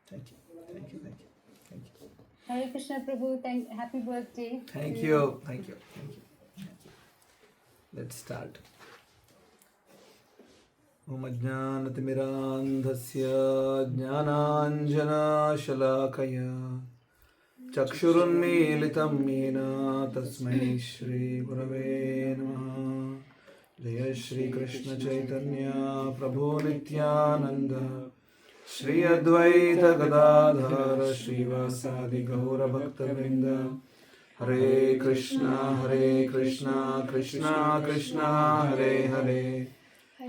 Thank you. Thank you. Thank you. Thank you. Hare Krishna Prabhu, happy birthday. Thank you. Thank you. Thank you. Let's start. Om Ajnanatimirandhasya Jnananjana-shalakaya Chakshurunmilitam Yena Tasmai Shri Gurave Namaha. Jaya Shri Krishna Chaitanya Prabhu Nityananda Shri Advaita Gadadhara Srivasadi Gaura Bhaktavrinda. Hare Krishna Krishna Krishna Hare Hare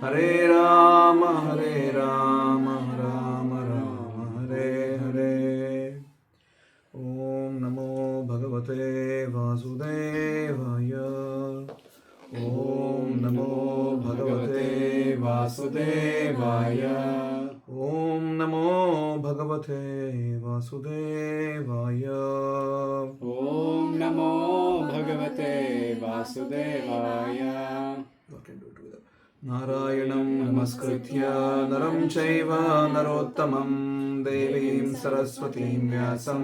Hare Rama Rama Rama Hare Hare. Om Namo Bhagavate Vasudevaya. Om Namo Bhagavate Vasudevaya. Om Namo Bhagavate Vasudevaya. Om Namo Bhagavate Vasudevaya. What can do it together? Narayanam Namaskritya Naram Chaiva Narottamam Devim Saraswatim Vyasam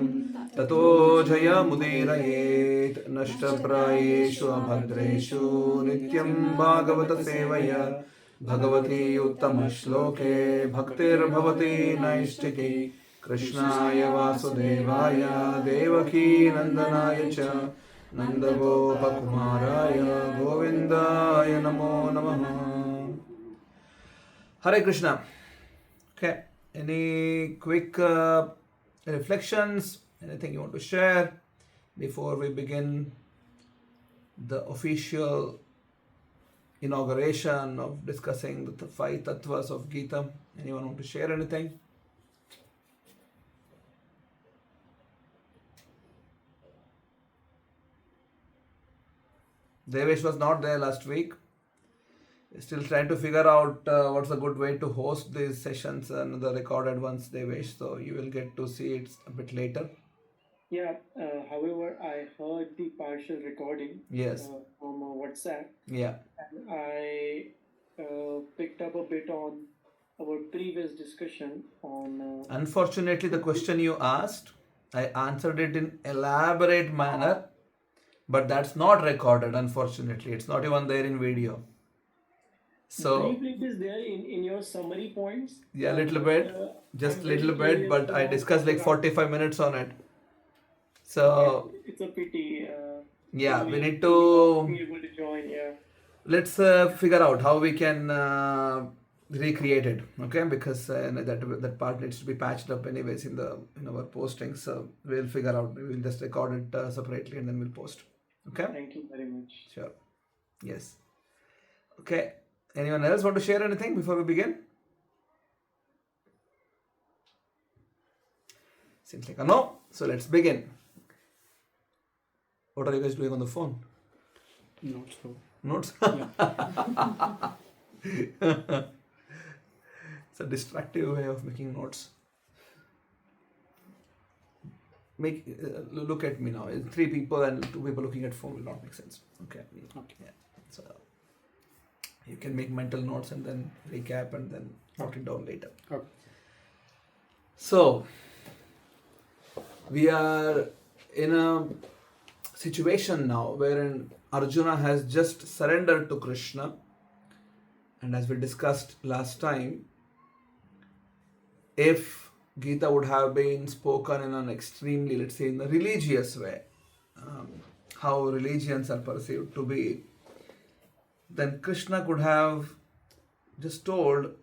Tato Jayamudiraye Nashtaprayeshu Abhadreshu Nityam Bhagavata Sevaya Bhagavati Uttama Shloke Bhaktir Bhavati Naishtiki Krishnaya Vasudevaya Devaki Nandanaya Cha Nandagopakumaraya Govindaya Namo Namaha. Hare Krishna. Okay, any quick reflections, anything you want to share before we begin the official inauguration of discussing the 5 tattvas of Gita? Anyone want to share anything? Devesh was not there last week. Still trying to figure out what's a good way to host these sessions and the recorded ones, Devesh. So you will get to see it a bit later. Yeah, however, I heard the partial recording Yes. from WhatsApp. Yeah. And I picked up a bit on our previous discussion on. Unfortunately, the question you asked, I answered it in elaborate manner, but that's not recorded. Unfortunately, it's not even there in video. So briefly, it is there in your summary points. Yeah, a little bit, just I'm little very bit, but curious I about discussed like that. 45 minutes on it. So It's a pity. yeah, we need Be to able to join. Yeah. let's figure out how we can recreate it. Okay, because that part needs to be patched up anyways in our postings. So we'll figure out. We'll just record it separately and then we'll post. Okay. Thank you very much. Sure. Yes. Okay. Anyone else want to share anything before we begin? Seems like a no. So let's begin. What are you guys doing on the phone? Not so. Notes? Yeah. It's a distractive way of making notes. Look at me now. 3 people and 2 people looking at phone will not make sense. Okay. Okay. Yeah. So you can make mental notes and then recap and then note it down later. Okay. So we are in a situation now wherein Arjuna has just surrendered to Krishna, and as we discussed last time, if Gita would have been spoken in an extremely, let's say, in a religious way, how religions are perceived to be, then Krishna could have just told,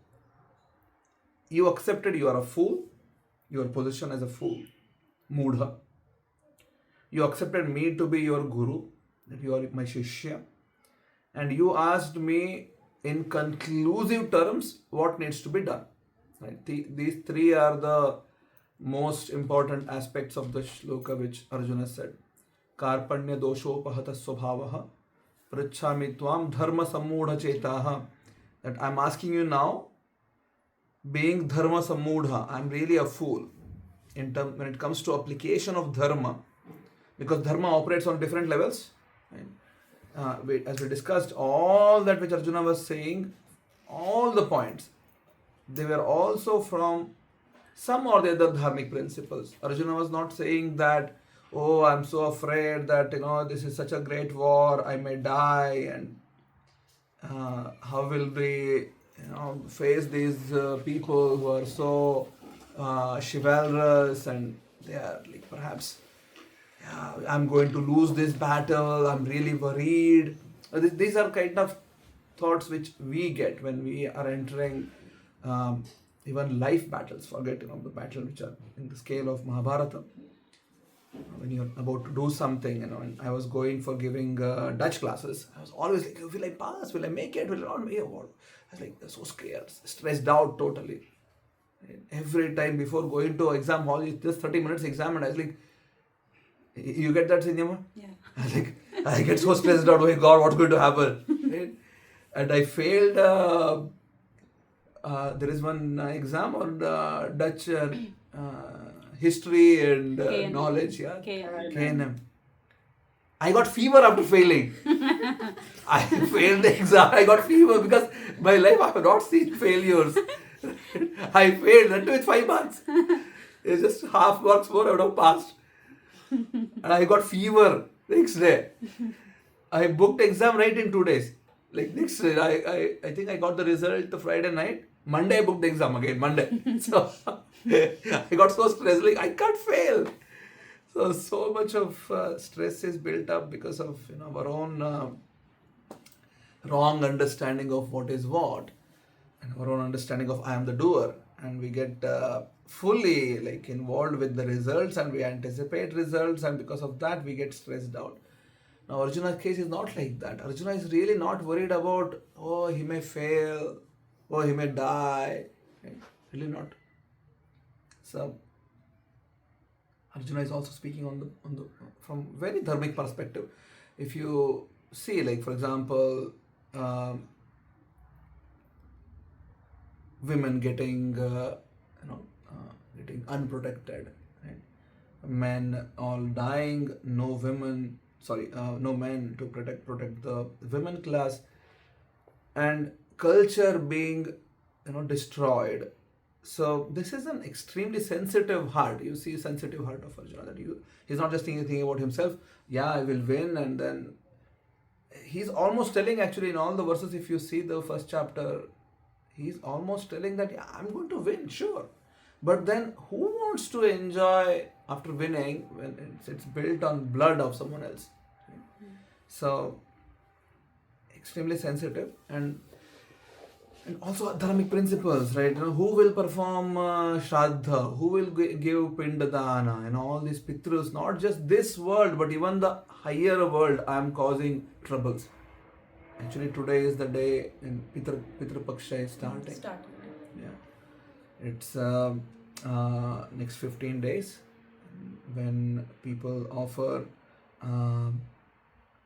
you accepted you are a fool, your position as a fool, Mudha. You accepted me to be your guru, that you are my shishya, and you asked me in conclusive terms what needs to be done. Right? These 3 are the most important aspects of the shloka which Arjuna said. Karpanya doshopahata swabhavaha prachami tvam dharma sammudha chetaha. That I'm asking you now, being dharma sammudha, I'm really a fool when it comes to application of dharma, because dharma operates on different levels. Right? As we discussed, all that which Arjuna was saying, all the points, they were also from some or the other dharmic principles. Arjuna was not saying that, oh, I'm so afraid that, this is such a great war, I may die, and how will we, face these people who are so chivalrous, and they are like perhaps, yeah, I'm going to lose this battle, I'm really worried. These are kind of thoughts which we get when we are entering even life battles. Forget, the battle which are in the scale of Mahabharata. When you're about to do something, and I was going for giving Dutch classes, I was always like, will I pass? Will I make it? Will I not make it? I was like so scared, stressed out totally. Every time before going to exam hall, it's just 30 minutes exam, and I was like, you get that, Sinyama? Yeah. I was like, I get so stressed out, oh my God, what's going to happen? Right? And I failed, there is one exam on Dutch history and KNM. knowledge, yeah. KNM. KNM. I got fever after failing. I failed the exam. I got fever because my life I have not seen failures. I failed, that too with 5 marks. It's just half marks more, I would have passed. And I got fever next day. I booked exam right in 2 days. Like next day, I think I got the result the Friday night. Monday I booked the exam again, Monday. So I got so stressed, like I can't fail. So much of stress is built up because of our own wrong understanding of what is what, and our own understanding of I am the doer, and we get fully like involved with the results, and we anticipate results, and because of that we get stressed out. Now Arjuna's case is not like that. Arjuna is really not worried about, oh, he may fail, oh, he may die. Right? Really not. So Arjuna is also speaking on the from very dharmic perspective. If you see, like for example, women getting getting unprotected, right? Men all dying, no men to protect the women class, and culture being destroyed. So this is an extremely sensitive heart. You see, sensitive heart of Arjuna, that he's not just thinking about himself. Yeah, I will win, and then he's almost telling, actually in all the verses, if you see the first chapter, he's almost telling that, yeah, I'm going to win, sure. But then who wants to enjoy after winning when it's built on blood of someone else? So extremely sensitive, and also dharmic principles, right? Who will perform shraddha, who will give pindadana, and all these pitrus, not just this world, but even the higher world, I am causing troubles. Actually, today is the day in Pitru Paksha is starting. Yeah. It's next 15 days when people offer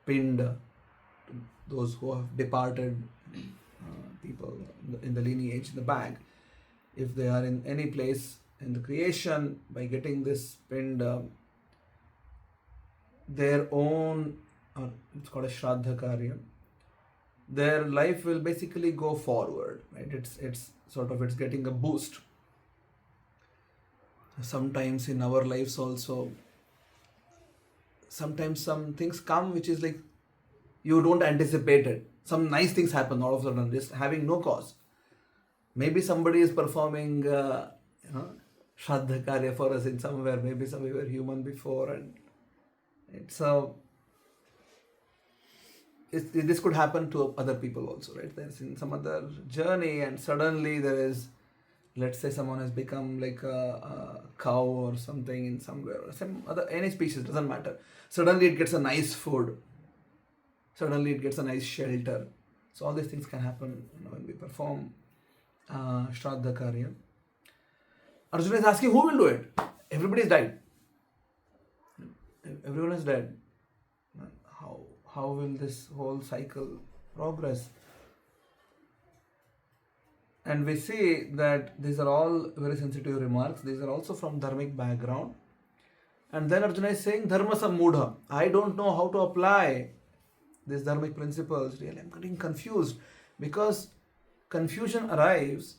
pinda to those who have departed, people in the lineage, in the bag. If they are in any place in the creation, by getting this pinda, their own, it's called a shraddha karya, their life will basically go forward, right? It's getting a boost. Sometimes in our lives also, sometimes some things come which is like you don't anticipate it. Some nice things happen all of a sudden, just having no cause. Maybe somebody is performing Shraddha Karya for us in somewhere. Maybe we were human before, and this could happen to other people also, right? There's in some other journey, and suddenly there is, let's say someone has become like a cow or something in somewhere, or some other, any species, doesn't matter. Suddenly it gets a nice food. Suddenly it gets a nice shelter. So all these things can happen when we perform Shraddha Karya. Arjuna is asking, who will do it? Everybody is died. Everyone is dead. How will this whole cycle progress? And we see that these are all very sensitive remarks. These are also from dharmic background. And then Arjuna is saying, Dharma Sammudha. I don't know how to apply these dharmic principles. Really, I'm getting confused, because confusion arrives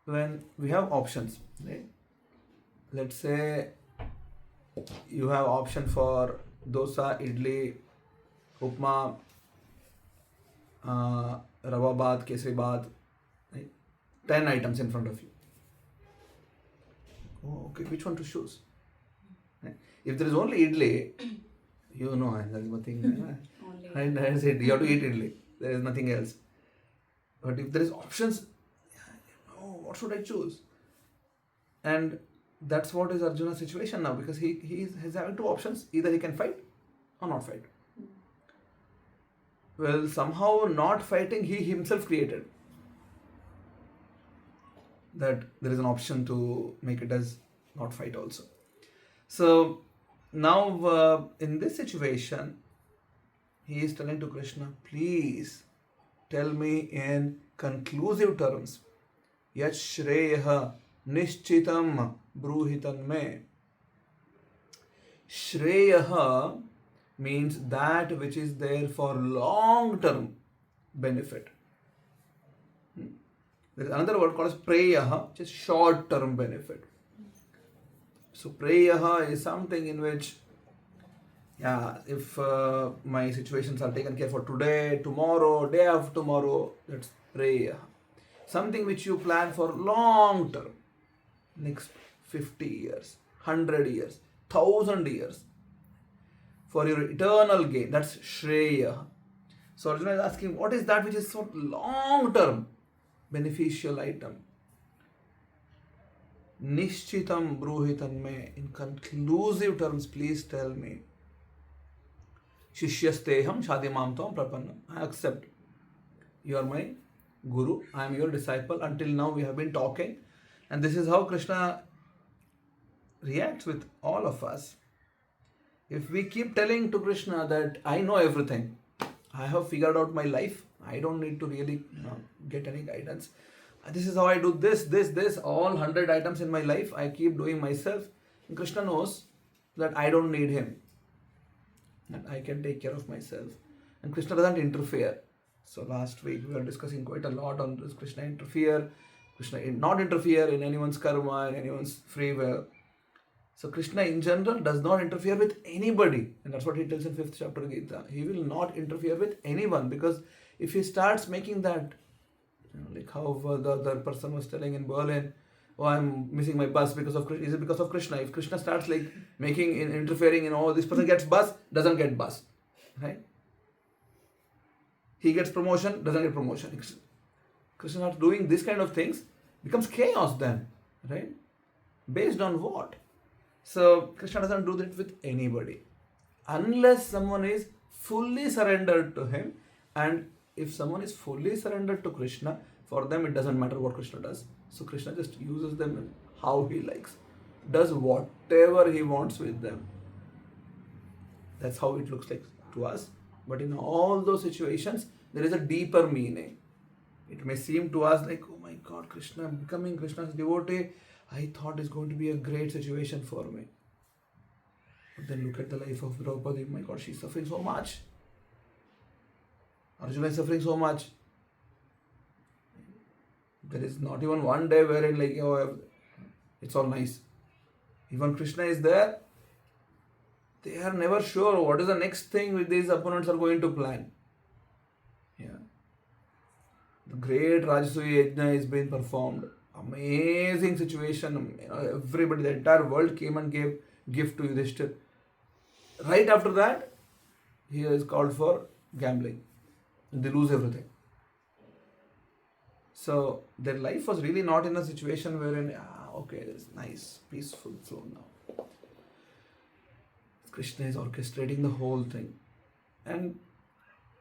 when we have options. Right? let's say you have option for dosa, idli, upma, rava bath, kesari bath, right? 10 items in front of you. Oh, okay, which one to choose? Right? If there is only idli, you know, there is nothing. Right? I said you have to eat idli. There is nothing else. But if there is options, oh, what should I choose? And that's what is Arjuna's situation now, because he's having two options. Either he can fight or not fight. Well, somehow not fighting, he himself created that there is an option to make it as not fight also. So now in this situation, he is telling to Krishna, please tell me in conclusive terms, yat shreya nishchitam bruhitan me. Shreya means that which is there for long term benefit. There is another word called as preyaha, which is short term benefit. So preyaha is something in which, if my situations are taken care for today, tomorrow, day after tomorrow, that's preyaha. Something which you plan for long term, next 50 years, 100 years, 1000 years, for your eternal gain. That's Shreya. So Arjuna is asking, what is that which is so long term beneficial item? Nishchitam bruhitan me. In conclusive terms, please tell me. Shishyasteham shadimam tam prapannam. I accept. You are my guru. I am your disciple. Until now we have been talking. And this is how Krishna reacts with all of us. If we keep telling to Krishna that I know everything, I have figured out my life, I don't need to really get any guidance. This is how I do this, all 100 items in my life, I keep doing myself. And Krishna knows that I don't need him. That I can take care of myself. And Krishna doesn't interfere. So last week we were discussing quite a lot on this. Krishna not interfere in anyone's karma, in anyone's free will. So Krishna in general does not interfere with anybody. And that's what he tells in 5th chapter of Gita. He will not interfere with anyone, because if he starts making that, like how the other person was telling in Berlin, oh, I'm missing my bus because of Krishna. Is it because of Krishna? If Krishna starts like interfering in, oh, this person gets bus, doesn't get bus. Right? He gets promotion, doesn't get promotion. Krishna starts doing this kind of things, becomes chaos then. Right? Based on what? So Krishna doesn't do that with anybody unless someone is fully surrendered to him. And if someone is fully surrendered to Krishna, for them it doesn't matter what Krishna does. So Krishna just uses them how he likes, does whatever he wants with them. That's how it looks like to us. But in all those situations, there is a deeper meaning. It may seem to us like, oh my God, Krishna, becoming Krishna's devotee, I thought is going to be a great situation for me. But then look at the life of Draupadi. My God, she's suffering so much. Arjuna is suffering so much. There is not even one day wherein like, oh, it's all nice. Even Krishna is there. They are never sure what is the next thing which these opponents are going to plan. Yeah. The great Rajasuya Yajna is being performed. Amazing situation. Everybody, the entire world came and gave gift to Yudhishthir. Right after that, he is called for gambling. They lose everything. So their life was really not in a situation wherein, okay, there's nice, peaceful flow now. Krishna is orchestrating the whole thing. And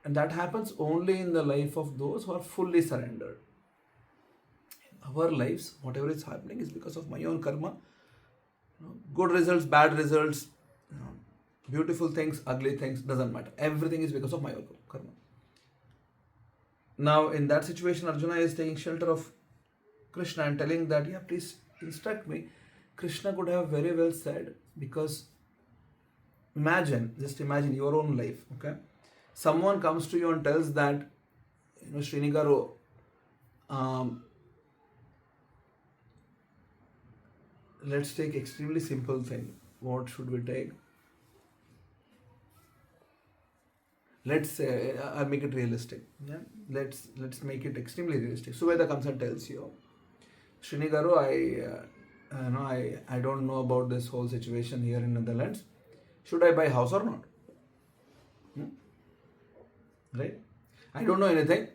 that happens only in the life of those who are fully surrendered. In our lives, whatever is happening is because of my own karma. Good results, bad results, beautiful things, ugly things, doesn't matter. Everything is because of my own karma. Now, in that situation, Arjuna is taking shelter of Krishna and telling that, yeah, please instruct me. Krishna could have very well said, because just imagine your own life, okay? Someone comes to you and tells that, Srinigaro, let's take extremely simple thing. What should we take? Let's say I'll make it realistic. Yeah, let's make it extremely realistic. So where the comes and tells you, Srini Garu, I don't know about this whole situation here in Netherlands. Should I buy house or not? Right? I don't know anything.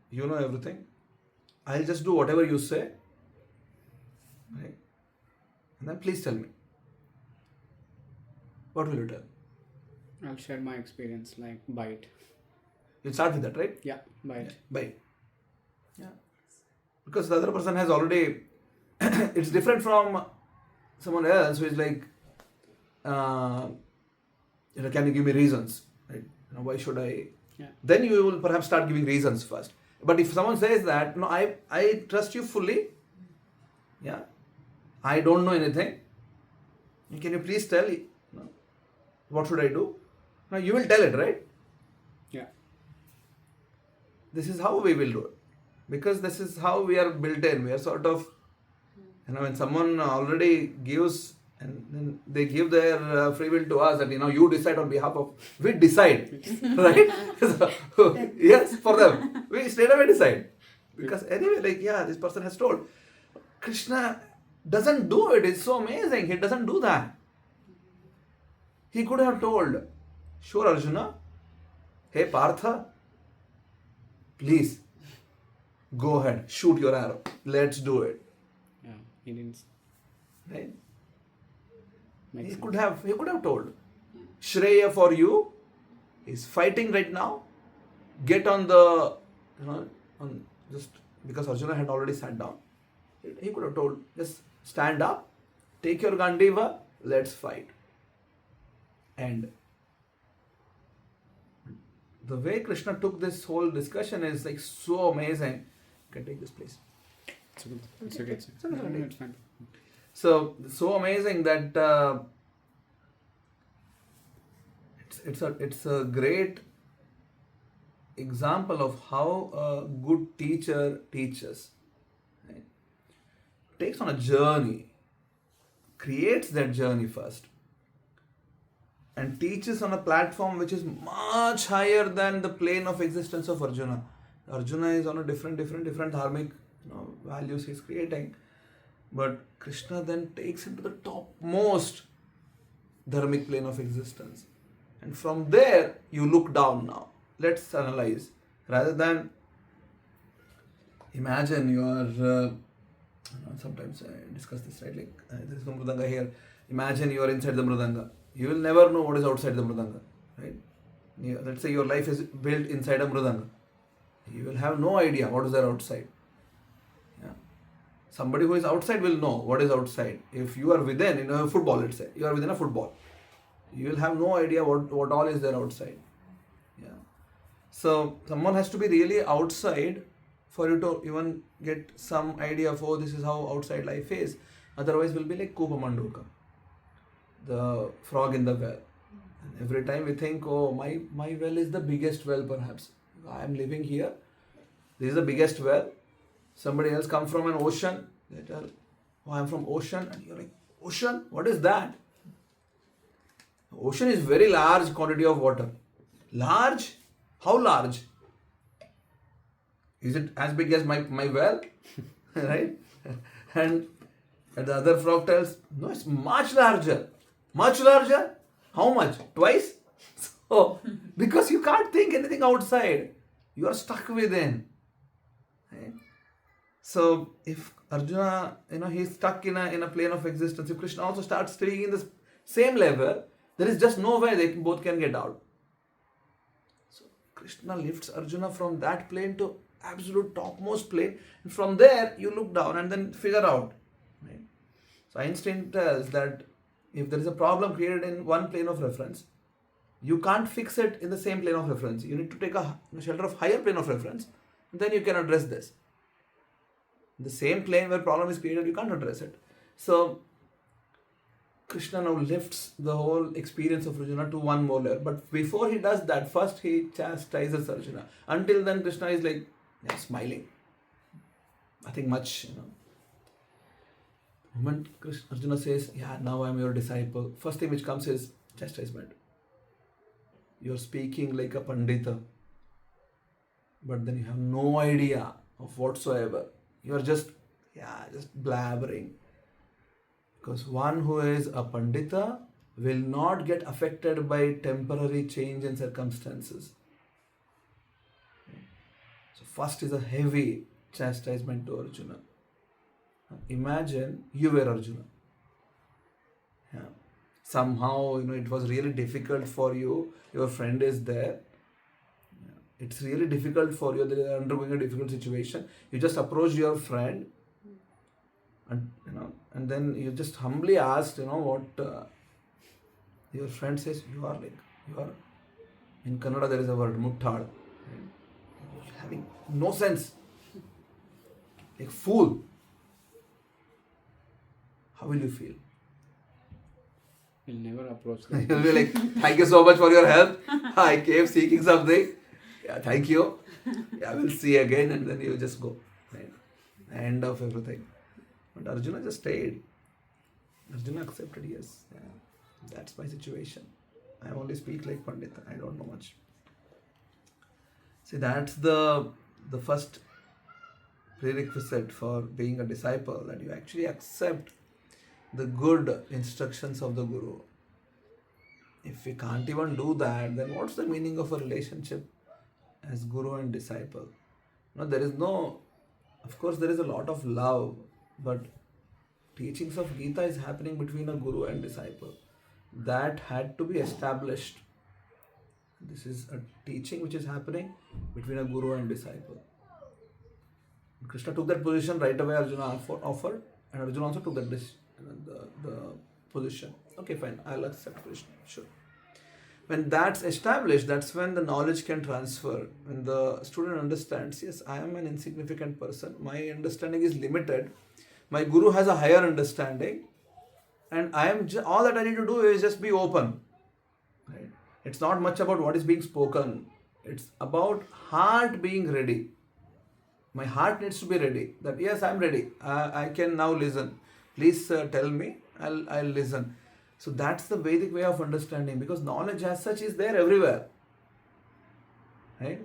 You know everything. I'll just do whatever you say. Right? And then please tell me. What will you tell? I'll share my experience, like buy it. You'll start with that, right? Yeah, buy it. Buy it. Yeah. Because the other person has already, it's different from someone else who is like, can you give me reasons? Right? Why should I? Yeah. Then you will perhaps start giving reasons first. But if someone says that, no, I trust you fully. Yeah. I don't know anything. Can you please tell? What should I do? Now you will tell it, right? Yeah. This is how we will do it. Because this is how we are built in. We are sort of, when someone already gives and then they give their free will to us and you decide on behalf of, we decide, right? So, yes, for them. We straight away decide. Because anyway, this person has told. Krishna doesn't do it. It's so amazing. He doesn't do that. He could have told, sure Arjuna, hey Partha, please go ahead, shoot your arrow. Let's do it. Yeah, he didn't. Right? Makes He sense. could have told. Shreya for you is fighting right now. Get on the, on just because Arjuna had already sat down. He could have told, just stand up, take your Gandiva, let's fight. And the way Krishna took this whole discussion is like so amazing. You can take this, please. It's okay. It's okay. It's okay. okay. No, it's fine. So amazing that it's a great example of how a good teacher teaches. Right? Takes on a journey, creates that journey first, and teaches on a platform which is much higher than the plane of existence of Arjuna. Arjuna is on a different dharmic values he's creating. But Krishna then takes him to the topmost dharmic plane of existence. And from there, you look down now. Let's analyze. Rather than imagine you are, sometimes I discuss this, right? Like, there is no mridanga here. Imagine you are inside the mridanga. You will never know what is outside the mridanga, right? Let's say your life is built inside a mridanga. You will have no idea what is there outside. Yeah. Somebody who is outside will know what is outside. If you are within, in a football, let's say, you are within a football. You will have no idea what all is there outside. Yeah. So someone has to be really outside for you to even get some idea of, this is how outside life is. Otherwise, we'll be like Kupa Manduka, the frog in the well. And every time we think, my well is the biggest well perhaps. I am living here. This is the biggest well. Somebody else come from an ocean. They tell, I am from ocean. And you're like, ocean? What is that? Ocean is very large quantity of water. Large? How large? Is it as big as my well? Right? And the other frog tells, no, it's much larger. Much larger? How much? Twice? So, because you can't think anything outside. You are stuck within. Right? So, if Arjuna, he's stuck in a plane of existence, if Krishna also starts staying in the same level, there is just no way they both can get out. So, Krishna lifts Arjuna from that plane to absolute topmost plane. And from there, you look down and then figure out. Right? So, Einstein tells that if there is a problem created in one plane of reference, you can't fix it in the same plane of reference. You need to take a shelter of higher plane of reference, and then you can address this. The same plane where problem is created, you can't address it. So, Krishna now lifts the whole experience of Arjuna to one more level. But before he does that, first he chastises Arjuna. Until then, Krishna is like, smiling. Nothing much, Moment Arjuna says, yeah, now I am your disciple, first thing which comes is chastisement. You are speaking like a pandita, but then you have no idea of whatsoever. You are just blabbering. Because one who is a pandita will not get affected by temporary change in circumstances. So first is a heavy chastisement to Arjuna. Imagine you were Arjuna. Yeah. Somehow, it was really difficult for you. Your friend is there. It's really difficult for you. They are undergoing a difficult situation. You just approach your friend, and then you just humbly asked, what your friend says. You are in Kannada there is a word muttad, having no sense, like fool. How will you feel? Will never approach them. You'll be like, thank you so much for your help. I came seeking something. Yeah, thank you. Yeah, we'll see again, and then you just go. Right? End of everything. But Arjuna just stayed. Arjuna accepted, yes. Yeah, that's my situation. I only speak like Pandita. I don't know much. See, that's the first prerequisite for being a disciple, that you actually accept the good instructions of the Guru. If we can't even do that, then what's the meaning of a relationship as Guru and disciple? There is no, of course there is a lot of love, but teachings of Gita is happening between a Guru and disciple. That had to be established. This is a teaching which is happening between a Guru and disciple. Krishna took that position right away. Arjuna offered, and Arjuna also took that the position. Okay, fine, I'll accept Krishna, sure. When that's established, that's when the knowledge can transfer. When the student understands, yes, I am an insignificant person, my understanding is limited, my Guru has a higher understanding, and all that I need to do is just be open. Right? It's not much about what is being spoken, it's about heart being ready. My heart needs to be ready, that yes, I'm ready, I can now listen. Please tell me, I'll listen. So that's the Vedic way of understanding, because knowledge as such is there everywhere. Right?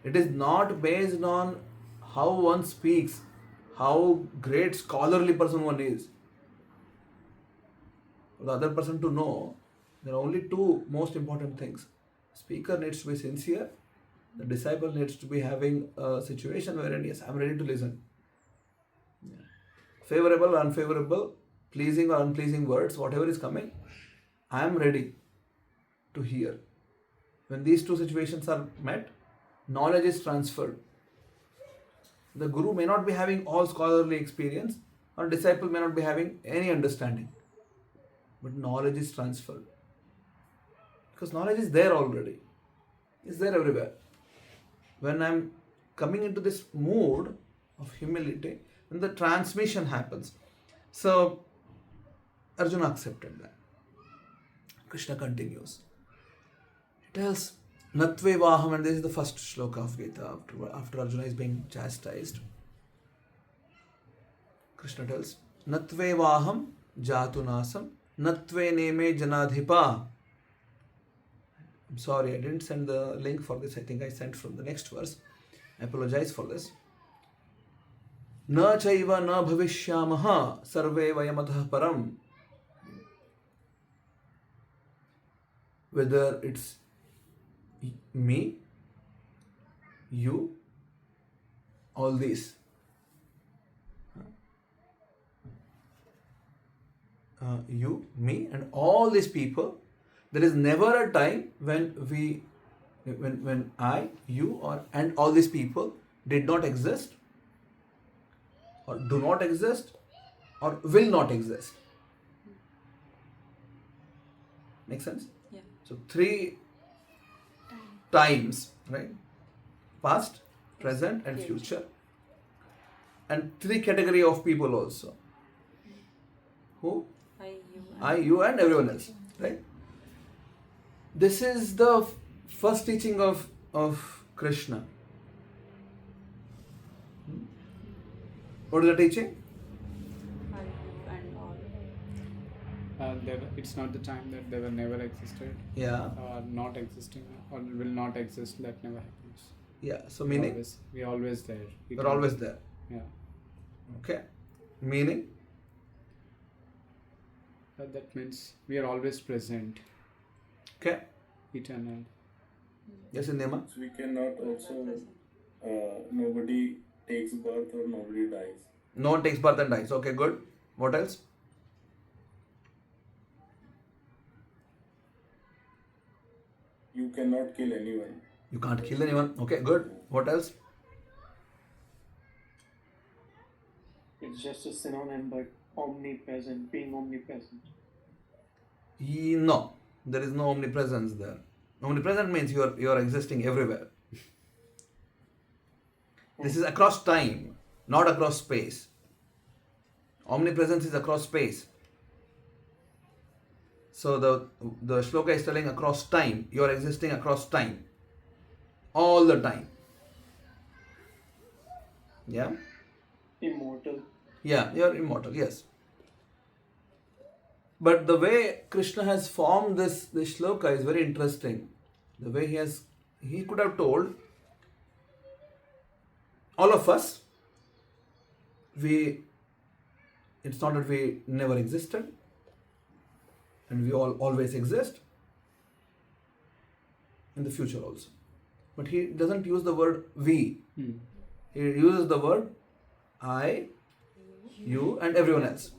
It is not based on how one speaks, how great scholarly person one is. For the other person to know, there are only two most important things. Speaker needs to be sincere. The disciple needs to be having a situation wherein, yes, I'm ready to listen. Favorable or unfavorable, pleasing or unpleasing words, whatever is coming, I am ready to hear. When these two situations are met, knowledge is transferred. The Guru may not be having all scholarly experience, or disciple may not be having any understanding, but knowledge is transferred. Because knowledge is there already. It's there everywhere. When I'm coming into this mood of humility, then the transmission happens. So Arjuna accepted that. Krishna continues. He tells, Natve Vaham, and this is the first shloka of Gita after Arjuna is being chastised. Krishna tells, Natve Vaham Jatunasam Natve Neme Janadhipa. I'm sorry, I didn't send the link for this. I think I sent from the next verse. I apologize for this. Na chaiva na bhavishyamaha sarve vayamatah param. Whether it's me, you, all these. You, me, and all these people, there is never a time when I, you, and all these people did not exist, or do not exist, or will not exist. Make sense? Yeah. So 3 times, right? Past, present, and future. And 3 category of people also. Who? I, you, and everyone else. Right? This is the first teaching of Krishna. What is the teaching? I, you, and It's not the time that they were never existed, Yeah. or not existing, or will not exist. That never happens. Yeah. So We meaning we always there. we're always there. Yeah. Okay. Meaning That means we are always present, okay. eternal. Yes, Indema. So we cannot also, nobody takes birth or nobody dies. No one takes birth and dies. Okay, good. What else? You cannot kill anyone. You can't kill anyone. Okay, good. What else? It's just a synonym, but omnipresent, being omnipresent. No, there is no omnipresence there. Omnipresent means you are existing everywhere. This is across time, not across space. Omnipresence is across space. So the shloka is telling across time, you are existing across time. All the time. Yeah? Immortal. Yeah, you are immortal, yes. But the way Krishna has formed this shloka is very interesting. The way he could have told all of us, it's not that we never existed and we all always exist in the future also. But he doesn't use the word we. He uses the word I, you, and everyone else.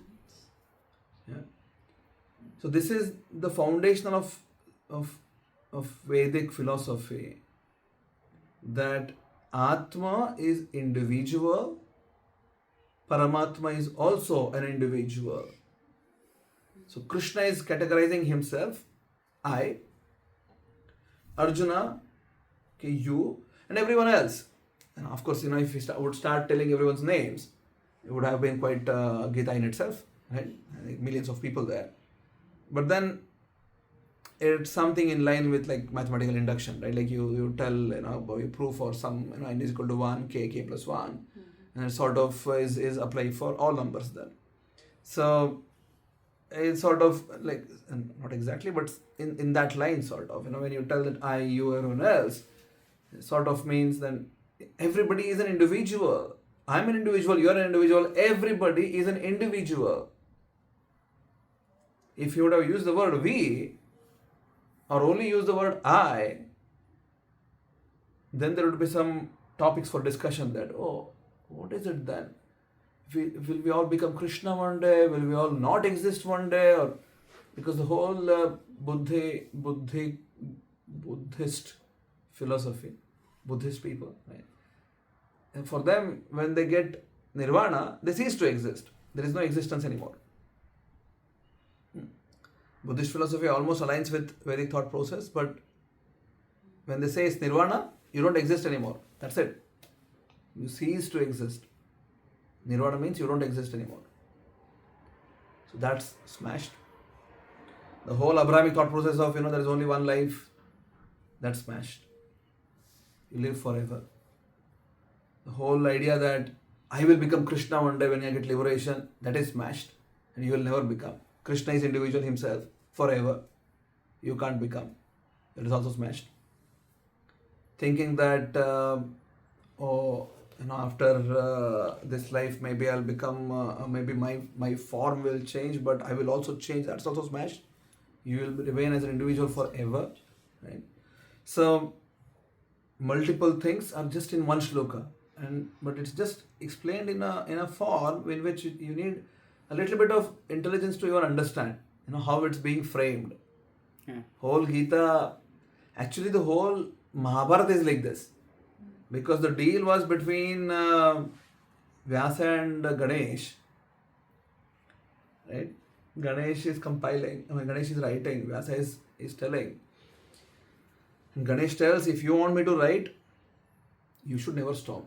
Yeah. So this is the foundation of Vedic philosophy, that Atma is individual, Paramatma is also an individual. So Krishna is categorizing himself, I, Arjuna, okay, you, and everyone else. And of course, if we would start telling everyone's names, it would have been quite Gita in itself, right? Millions of people there. But then it's something in line with like mathematical induction, right? Like you tell, you prove for some, n is equal to 1, k plus 1, and it sort of is applied for all numbers then. So it's sort of like, not exactly, but in that line sort of, when you tell that I, you, everyone else, it sort of means then everybody is an individual. I'm an individual, you're an individual, everybody is an individual. If you would have used the word we, or only use the word I, then there would be some topics for discussion that, what is it then? Will we all become Krishna one day? Will we all not exist one day? Or because the whole Buddhist philosophy, Buddhist people, right? And for them, when they get nirvana, they cease to exist. There is no existence anymore. Buddhist philosophy almost aligns with Vedic thought process, but when they say it's nirvana, you don't exist anymore. That's it. You cease to exist. Nirvana means you don't exist anymore. So that's smashed. The whole Abrahamic thought process of, there is only one life, that's smashed. You live forever. The whole idea that I will become Krishna one day when I get liberation, that is smashed. And you will never become. Krishna is individual himself forever. You can't become. That is also smashed. Thinking that, after this life, maybe I'll become, maybe my form will change, but I will also change. That's also smashed. You will remain as an individual forever, right? So, multiple things are just in one shloka, but it's just explained in a form in which you need a little bit of intelligence to even understand, how it's being framed. Yeah. Whole Gita, actually the whole Mahabharata is like this. Because the deal was between Vyasa and Ganesh, right? Ganesh is Ganesh is writing, Vyasa is telling. And Ganesh tells, if you want me to write, you should never stop.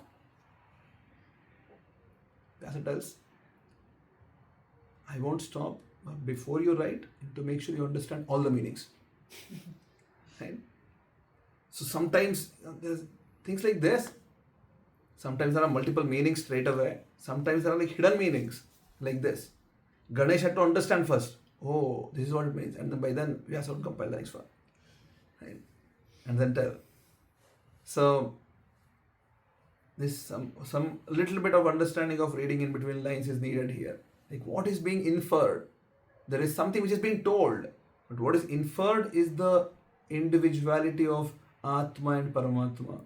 Vyasa tells, I won't stop, but before you write, to make sure you understand all the meanings. Right? So sometimes there's things like this. Sometimes there are multiple meanings straight away. Sometimes there are like hidden meanings like this. Ganesh had to understand first. oh, this is what it means. And then by then, Vyasa would compile the next one. Right? And then tell. So, this some little bit of understanding of reading in between lines is needed here. Like what is being inferred? There is something which is being told, but what is inferred is the individuality of Atma and Paramatma.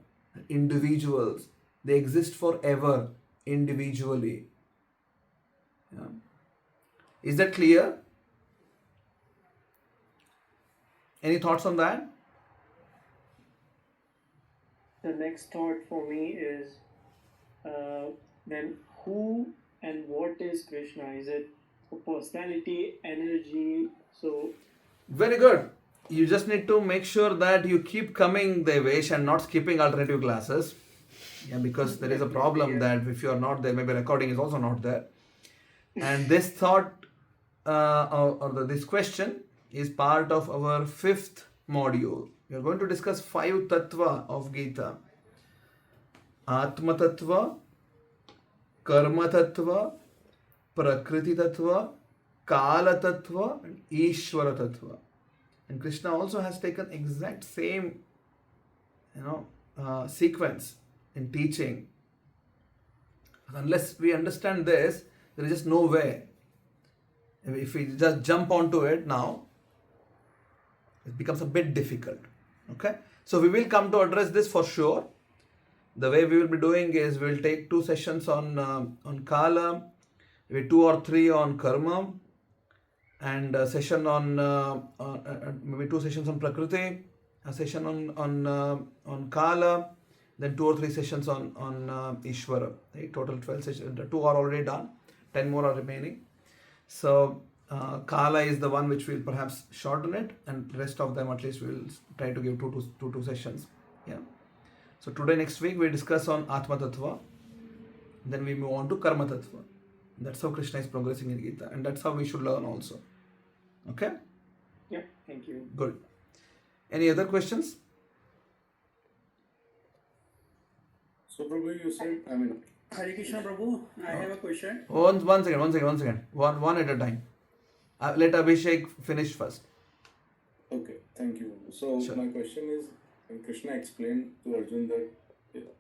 Individuals, they exist forever individually. Yeah. Is that clear? Any thoughts on that? The next thought for me is then who and what is Krishna? Is it a personality, energy? So, Very good. You just need to make sure that you keep coming, Devesh, and not skipping alternative classes. Yeah, because there is a problem that if you are not there, maybe recording is also not there. And this thought this question is part of our 5th module. We are going to discuss 5 Tattva of Gita. Atma Tattva, Karma Tattva, Prakriti Tattva, Kala Tattva, and Ishvara Tattva. And Krishna also has taken exact same, sequence in teaching. Unless we understand this, there is just no way. If we just jump onto it now, it becomes a bit difficult. Okay? So we will come to address this for sure. The way we will be doing is we will take 2 sessions on Kala, maybe 2 or 3 on Karma, and a session on maybe 2 sessions on Prakriti, a session on Kala, then 2 or 3 sessions on Ishvara. Right? Total 12 sessions. 2 are already done, 10 more are remaining. So Kala is the one which will perhaps shorten it, and rest of them at least we will try to give two sessions. Yeah. So today, next week, we discuss on Atma Tattva. Then we move on to Karma Tattva. That's how Krishna is progressing in Gita, and that's how we should learn also. Okay? yeah, thank you. Good. Any other questions? So, Prabhu, you said, Hare Krishna Prabhu, I have a question. One second. One at a time. Let Abhishek finish first. okay, thank you. So, Sure. my question is, when Krishna explained to Arjun that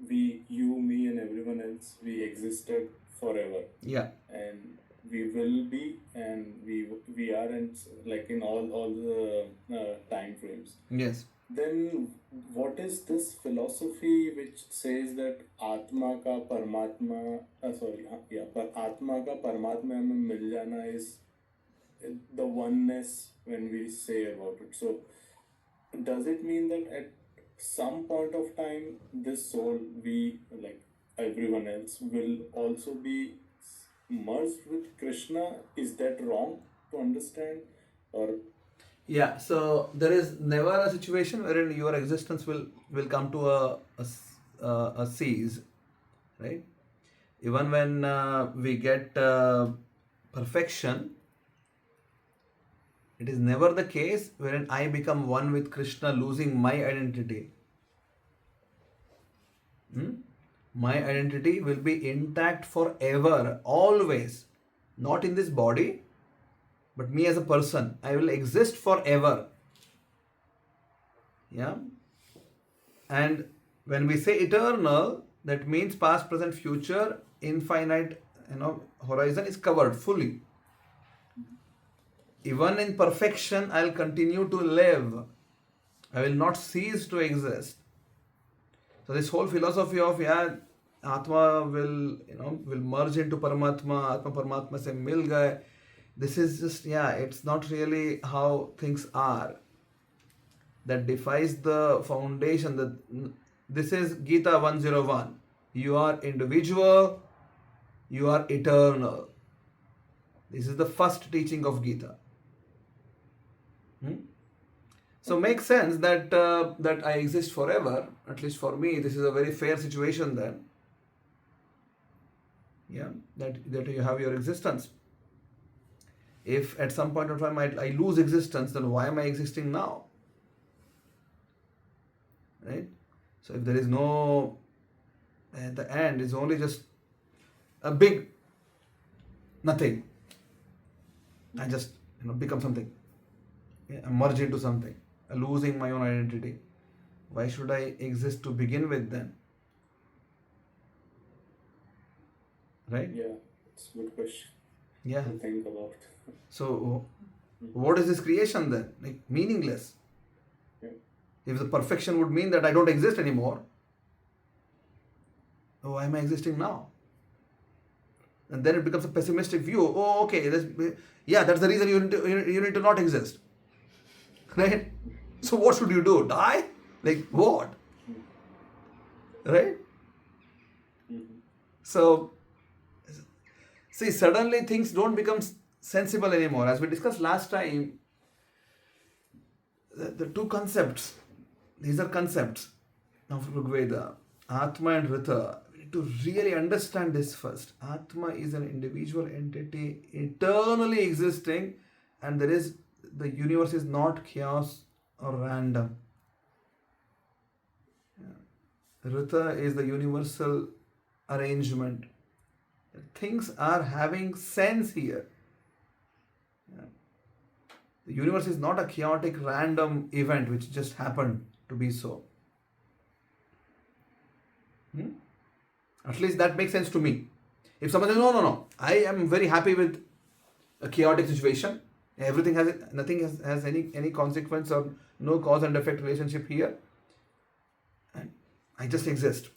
we, you, me, and everyone else, we existed forever, Yeah. and we will be, and we are, and like in all the time frames. Yes. Then what is this philosophy which says that Atma ka Paramatma, Atma ka Paramatma mein mil jana is the oneness when we say about it? So does it mean that at some point of time this soul, we like everyone else, will also be merged with Krishna? Is that wrong to understand? Or Yeah, so there is never a situation wherein your existence will come to a cease, right? Even when we get perfection, it is never the case wherein I become one with Krishna, losing my identity. My identity will be intact forever, always. Not in this body, but me as a person. I will exist forever. Yeah. And when we say eternal, that means past, present, future, infinite, horizon is covered fully. Even in perfection, I'll continue to live. I will not cease to exist. So this whole philosophy of Atma will merge into Paramatma, Atma Paramatma se mil gaye. This is just, it's not really how things are. That defies the foundation. This is Gita 101. You are individual, you are eternal. This is the first teaching of Gita. So makes sense that that I exist forever. At least for me, this is a very fair situation then. Yeah, that you have your existence. If at some point of time I lose existence, then why am I existing now? Right? So if there is no, at the end, it's only just a big nothing. I just become something, merge into something, losing my own identity. Why should I exist to begin with then? Right? Yeah, it's a good question Yeah. to think about. So, what is this creation then? Like, meaningless. Yeah. If the perfection would mean that I don't exist anymore, why am I existing now? And then it becomes a pessimistic view. Oh, okay, that's the reason you need to not exist. Right? So, what should you do? Die? Like, what? Right? So, see, suddenly things don't become sensible anymore. As we discussed last time, the two concepts, these are concepts of Rigveda, Atma and Rita. We need to really understand this first. Atma is an individual entity eternally existing, and the universe is not chaos or random. Rita is the universal arrangement. Things are having sense here. The universe is not a chaotic random event which just happened to be so. At least that makes sense to me. If someone says, no, I am very happy with a chaotic situation, nothing has any consequence or no cause and effect relationship here, and I just exist.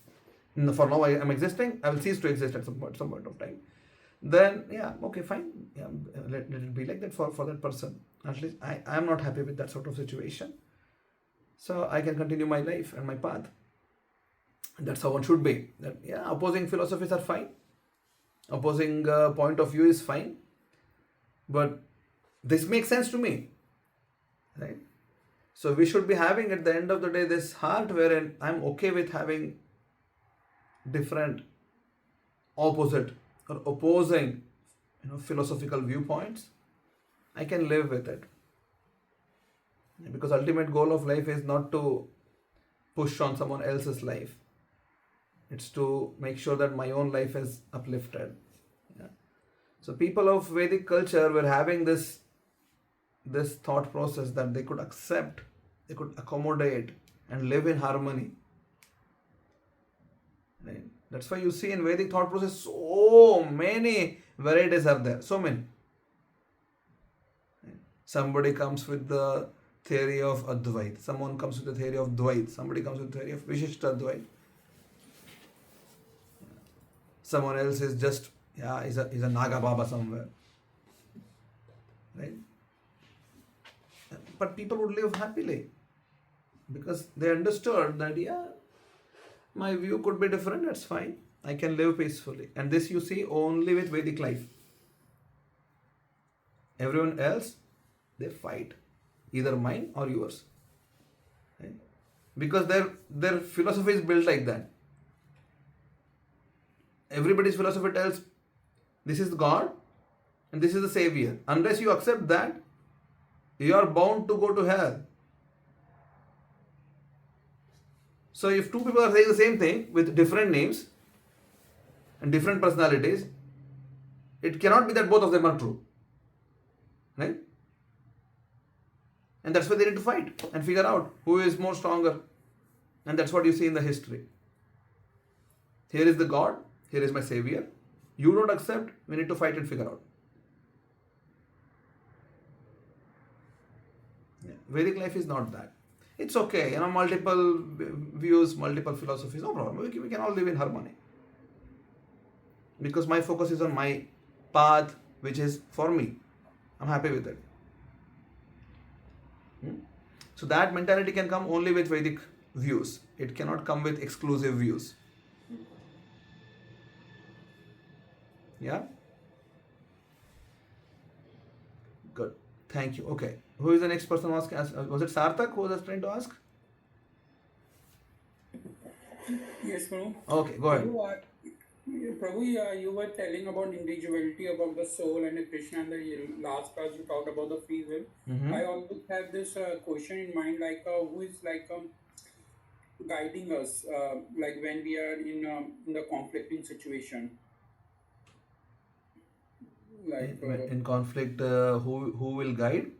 For now, I am existing. I will cease to exist at some point of time. Then, yeah, okay, fine. Yeah, let it be like that for that person. At least I am not happy with that sort of situation. So I can continue my life and my path. And that's how one should be. That, yeah, opposing philosophies are fine. Opposing point of view is fine. But this makes sense to me. Right? So we should be having at the end of the day this heart wherein I'm okay with having different, opposite or opposing philosophical viewpoints. I can live with it, because ultimate goal of life is not to push on someone else's life. It's to make sure that my own life is uplifted. Yeah. So people of Vedic culture were having this thought process that they could accept, they could accommodate and live in harmony. Right? That's why you see in Vedic thought process so many varieties are there. So many. Somebody comes with the theory of Advait. Someone comes with the theory of Dvait. Somebody comes with the theory of Vishishta Advait. Someone else is just, is a Naga Baba somewhere. Right? But people would live happily because they understood that, my view could be different, that's fine. I can live peacefully. And this you see only with Vedic life. Everyone else, they fight. Either mine or yours. Right? Because their philosophy is built like that. Everybody's philosophy tells this is God and this is the Savior. Unless you accept that, you are bound to go to hell. So if two people are saying the same thing with different names and different personalities, it cannot be that both of them are true. Right? And that's why they need to fight and figure out who is more stronger. And that's what you see in the history. Here is the God, here is my Savior. You don't accept, we need to fight and figure out. Yeah. Vedic life is not that. It's okay, multiple views, multiple philosophies, no problem. We can all live in harmony. Because my focus is on my path, which is for me. I'm happy with it. So that mentality can come only with Vedic views. It cannot come with exclusive views. Yeah? Good. Thank you. Okay. Who is the next person asking? Was it Sarthak who was trying to ask? Yes, Prabhu. Okay, go ahead. Prabhu, you were telling about individuality, about the soul and the Krishna, and the last class you talked about the free will. Mm-hmm. I always have this question in mind, who is guiding us, when we are in the conflicting situation. Like, In conflict, who will guide?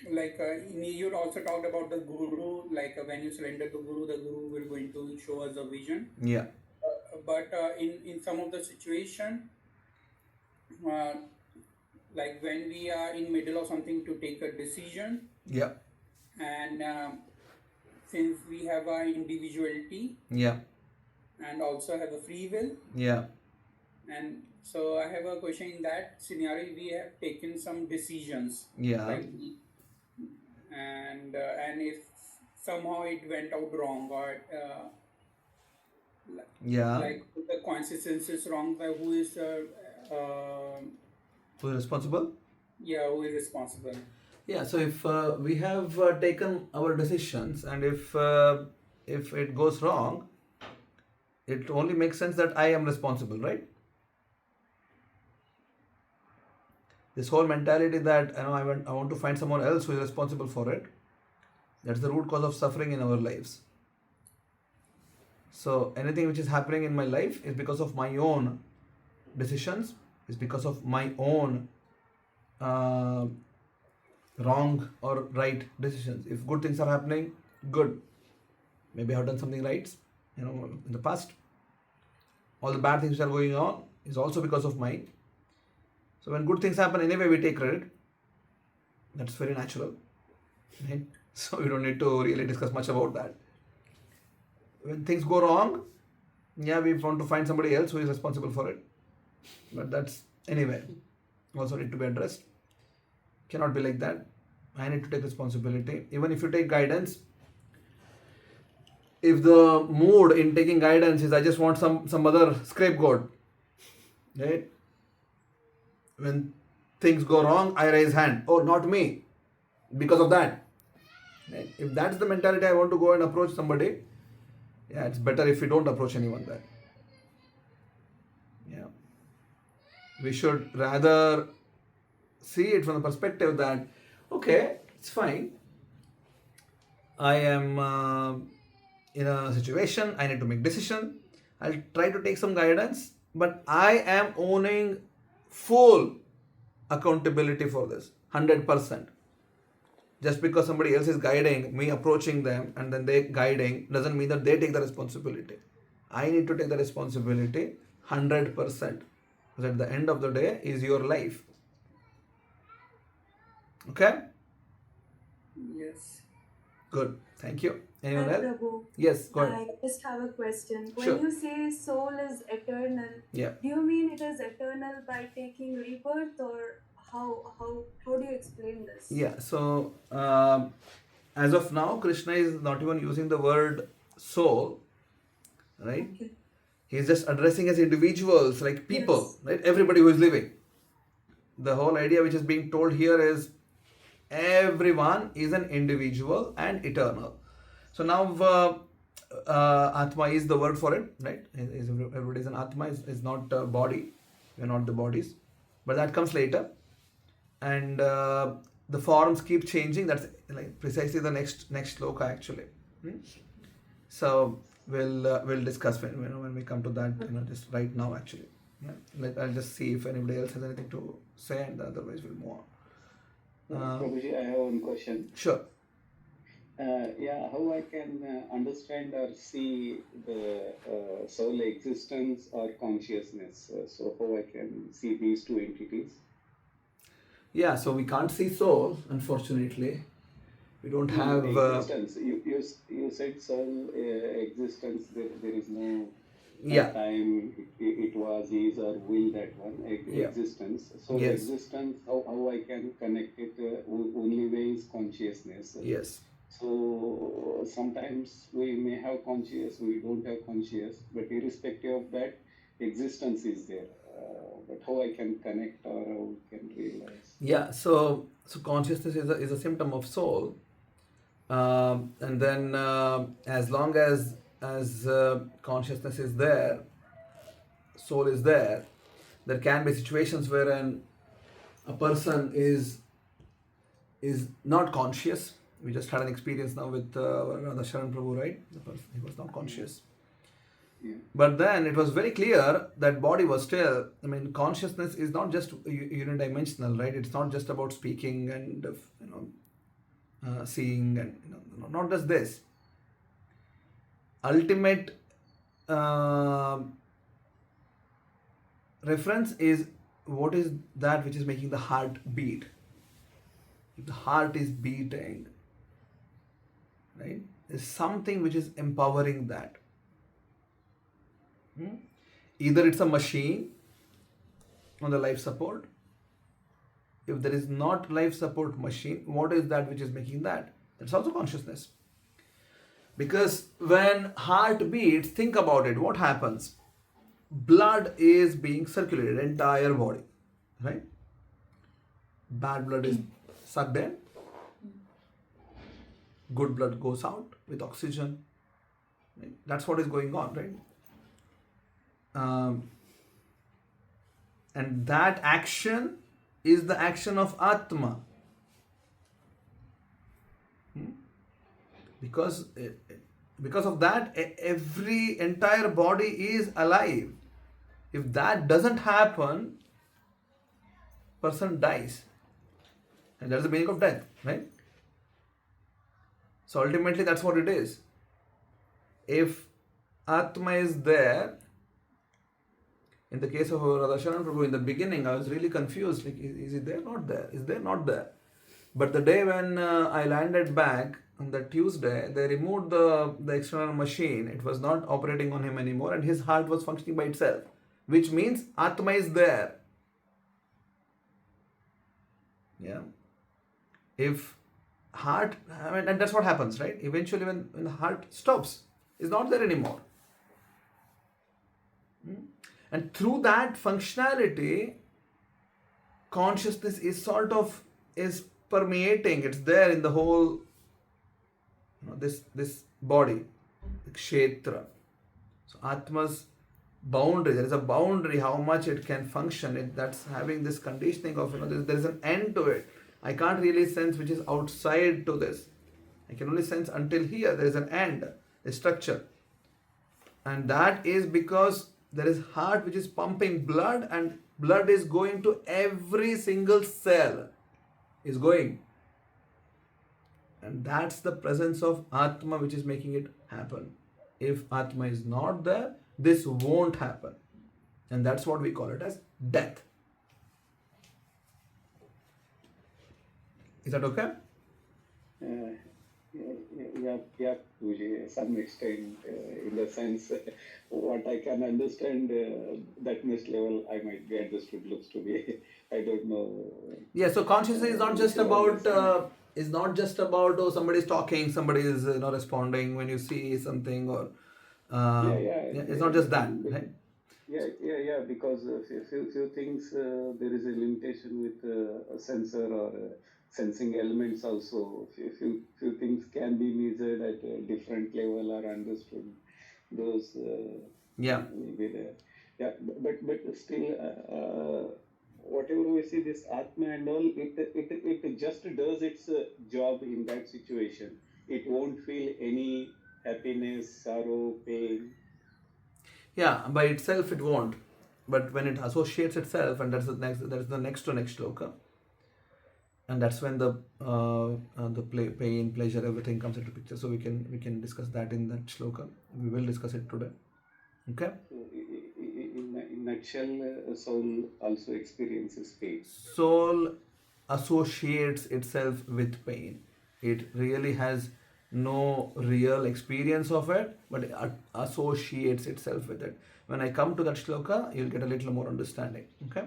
you also talked about the guru, like when you surrender to guru, the guru will going to show us a vision. Yeah. But in some of the situation, uh, like when we are in middle of something to take a decision, Yeah. and since we have our individuality Yeah. and also have a free will, Yeah. and so I have a question. In that scenario, we have taken some decisions, Yeah. like, and if somehow it went out wrong, or Yeah. like the consequences is wrong, by who is Who is responsible? who is responsible? Yeah. So if we have taken our decisions, and if it goes wrong, it only makes sense that I am responsible, right? This whole mentality that I want to find someone else who is responsible for it. That's the root cause of suffering in our lives. So anything which is happening in my life is because of my own decisions, is because of my own wrong or right decisions. If good things are happening, good. Maybe I have done something right, in the past. All the bad things which are going on is also because of mine. So when good things happen, anyway we take credit. That's very natural. Right? So we don't need to really discuss much about that. When things go wrong, we want to find somebody else who is responsible for it. But that's anyway also need to be addressed. Cannot be like that. I need to take responsibility. Even if you take guidance, if the mood in taking guidance is I just want some other scapegoat, right? When things go wrong, I raise hand. Oh, not me. Because of that. Right? If that's the mentality I want to go and approach somebody, it's better if we don't approach anyone there. Yeah. We should rather see it from the perspective that, okay, it's fine. I am in a situation, I need to make decision. I'll try to take some guidance, but I am owning full accountability for this, 100%. Just because somebody else is guiding, me approaching them, and then they guiding, doesn't mean that they take the responsibility. I need to take the responsibility 100%. Because at the end of the day is your life. Okay? Yes. Good. Thank you. Anyone Hi, else? Prabhu. Yes, go ahead. I just have a question. When Sure. you say soul is eternal, Yeah. do you mean it is eternal by taking rebirth, or how do you explain this? Yeah. So, as of now, Krishna is not even using the word soul, right? Okay. He's just addressing as individuals, like people, Yes. right? Everybody who is living. The whole idea which is being told here is everyone is an individual and eternal. So now Atma is the word for it, right? Everybody is an Atma, is not a body. We are not the bodies. But that comes later. And the forms keep changing. That's like precisely the next sloka actually. So we'll discuss when we come to that, just right now actually. Yeah. I'll just see if anybody else has anything to say, and otherwise we'll move on. Prabhuji, I have one question. Sure. How I can understand or see the soul existence or consciousness? So how I can see these two entities? Yeah, so we can't see soul, unfortunately. We don't have existence. You said soul existence. There is no time. It was, is, or will, that one existence. So Yes. existence. How I can connect it? Only way is consciousness. Yes. So sometimes we may have conscious, we don't have conscious, but irrespective of that, existence is there. But how I can connect or how I can realize? Yeah, so consciousness is a symptom of soul, and then as long as consciousness is there, soul is there. There can be situations wherein a person is not conscious. We just had an experience now with Radha Sharan Prabhu, right? The person, he was not conscious. Yeah. But then it was very clear that body was still, I mean, consciousness is not just unidimensional, right? It's not just about speaking and, seeing and, not just this. Ultimate reference is what is that which is making the heart beat. If the heart is beating, right, there's something which is empowering that. Either it's a machine on the life support. If there is not life support machine, what is that which is making that? That's also consciousness. Because when heart beats, think about it, what happens? Blood is being circulated, entire body, right? Bad blood is sucked in. Good blood goes out with oxygen. Right? That's what is going on, right? And that action is the action of Atma. Because of that, every entire body is alive. If that doesn't happen, person dies. And that's the meaning of death, right? So ultimately that's what it is. If Atma is there, in the case of Radhasharan Prabhu, in the beginning I was really confused. Like, is it there? Not there. Is there? Not there. But the day when I landed back on the Tuesday, they removed the external machine. It was not operating on him anymore, and his heart was functioning by itself, which means Atma is there. Yeah. If heart, I mean, and that's what happens, right? Eventually, when the heart stops, it's not there anymore. And through that functionality, consciousness is is permeating. It's there in the whole, this body, the kshetra. So Atma's boundary, there is a boundary how much it can function. That's having this conditioning of, there is an end to it. I can't really sense which is outside to this. I can only sense until here. There is an end, a structure. And that is because there is heart which is pumping blood, and blood is going to every single cell. Is going. And that's the presence of Atma which is making it happen. If Atma is not there, this won't happen. And that's what we call it as death. Is that okay? Yeah, to some extent, in the sense, what I can understand, that next level I might be understood, looks to be, I don't know. Yeah, so consciousness is not just about, oh, somebody is talking, somebody is responding when you see something, or it's not just that, right? Yeah, because few things, there is a limitation with a sensor or sensing elements also. Few things can be measured at a different level or understood. Those Yeah. will be there. Yeah, but still, whatever we see, this Atma and all, it just does its job in that situation. It won't feel any happiness, sorrow, pain. Yeah, by itself it won't. But when it associates itself, and that is the next to next shloka. And that's when the pain, pleasure, everything comes into picture. So we can discuss that in that shloka. We will discuss it today. Okay? In nutshell, soul also experiences pain. Soul associates itself with pain. It really has no real experience of it, but it associates itself with it. When I come to that shloka, you'll get a little more understanding. Okay?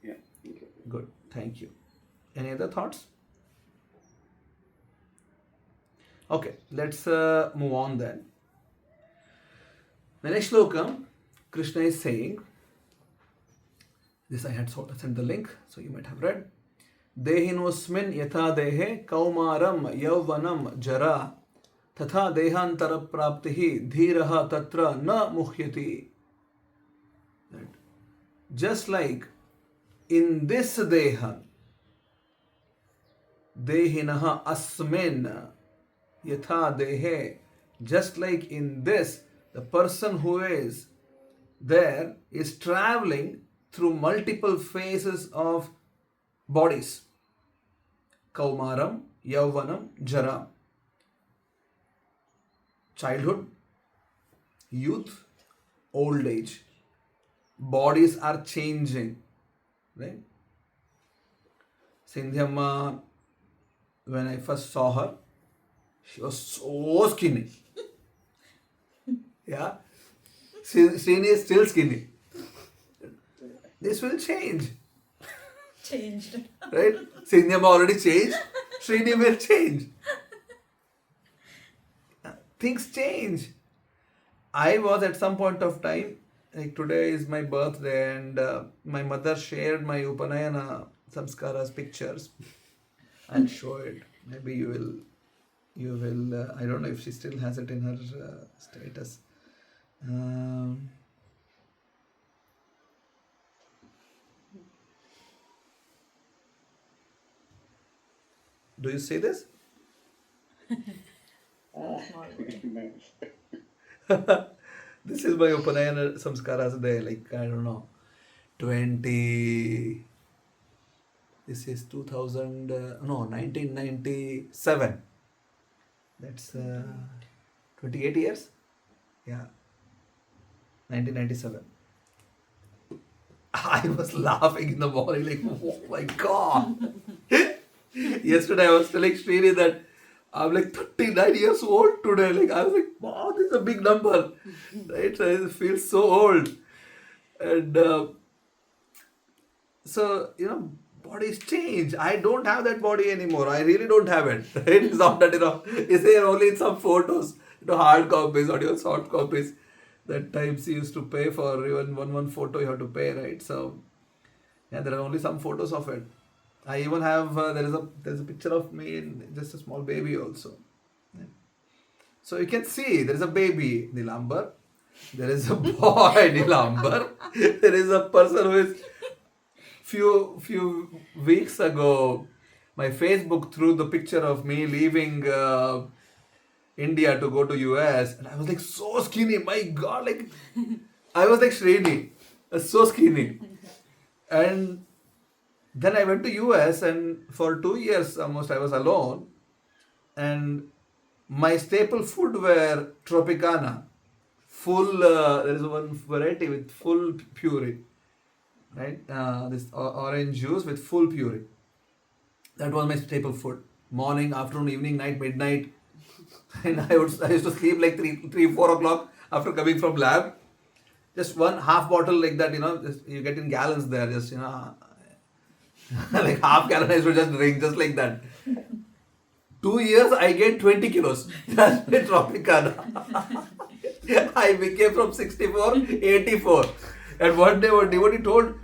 Yeah. Okay. Good. Thank you. Any other thoughts? Okay, let's move on then. The next shloka, Krishna is saying, this I had sent the link, so you might have read. Dehinosmin yatha dehe kaumaram yauvanam jara tatha dehantara praptihi dhiraha tatra na muhyati. Just like in this deha, dehinaha asmin yatha dehe, just like in this, The person who is there is traveling through multiple phases of bodies. Kaumaram, Yauvanam, Jara. Childhood, youth, old age. Bodies are changing. Right? Sindhyamma, when I first saw her, she was so skinny. Yeah. Srini is still skinny. This will change. Changed. Right? Sindhyamma already changed. Srini will change. Things change. I was at some point of time, like today is my birthday, and my mother shared my Upanayana samskaras pictures. I'll show it. Maybe you will, I don't know if she still has it in her status. Do you see this? This is my Upanayana samskaras day, like I don't know, 20. This is 1997. That's 28 years. Yeah, 1997. I was laughing in the morning, like, oh my God. Yesterday I was telling Srini that I'm like 39 years old today. Like, I was like, wow, this is a big number. Right? So I feel so old. And so, bodies change. I don't have that body anymore. I really don't have it. Right? It's not that, it's there only in some photos, hard copies or even soft copies. That times you used to pay for even one photo you have to pay, right? So, yeah, there are only some photos of it. I even have, there's a picture of me in just a small baby also. Yeah. So you can see, there is a baby, Nilambara. There is a boy, Nilambara. There is a person who is, few weeks ago, my Facebook threw the picture of me leaving India to go to US, and I was like so skinny. My God, like I was like Srini, so skinny. And then I went to US, and for 2 years almost I was alone, and my staple food were Tropicana, full. There is one variety with full puree, right? This orange juice with full puree. That was my staple food. Morning, afternoon, evening, night, midnight. And I used to sleep like 4 o'clock after coming from lab. Just one half bottle like that, just, you get in gallons there, just, like half gallon I used to just drink, just like that. 2 years, I gained 20 kilos. That's my Tropicana. I became from 64, 84. And one day, what devotee told,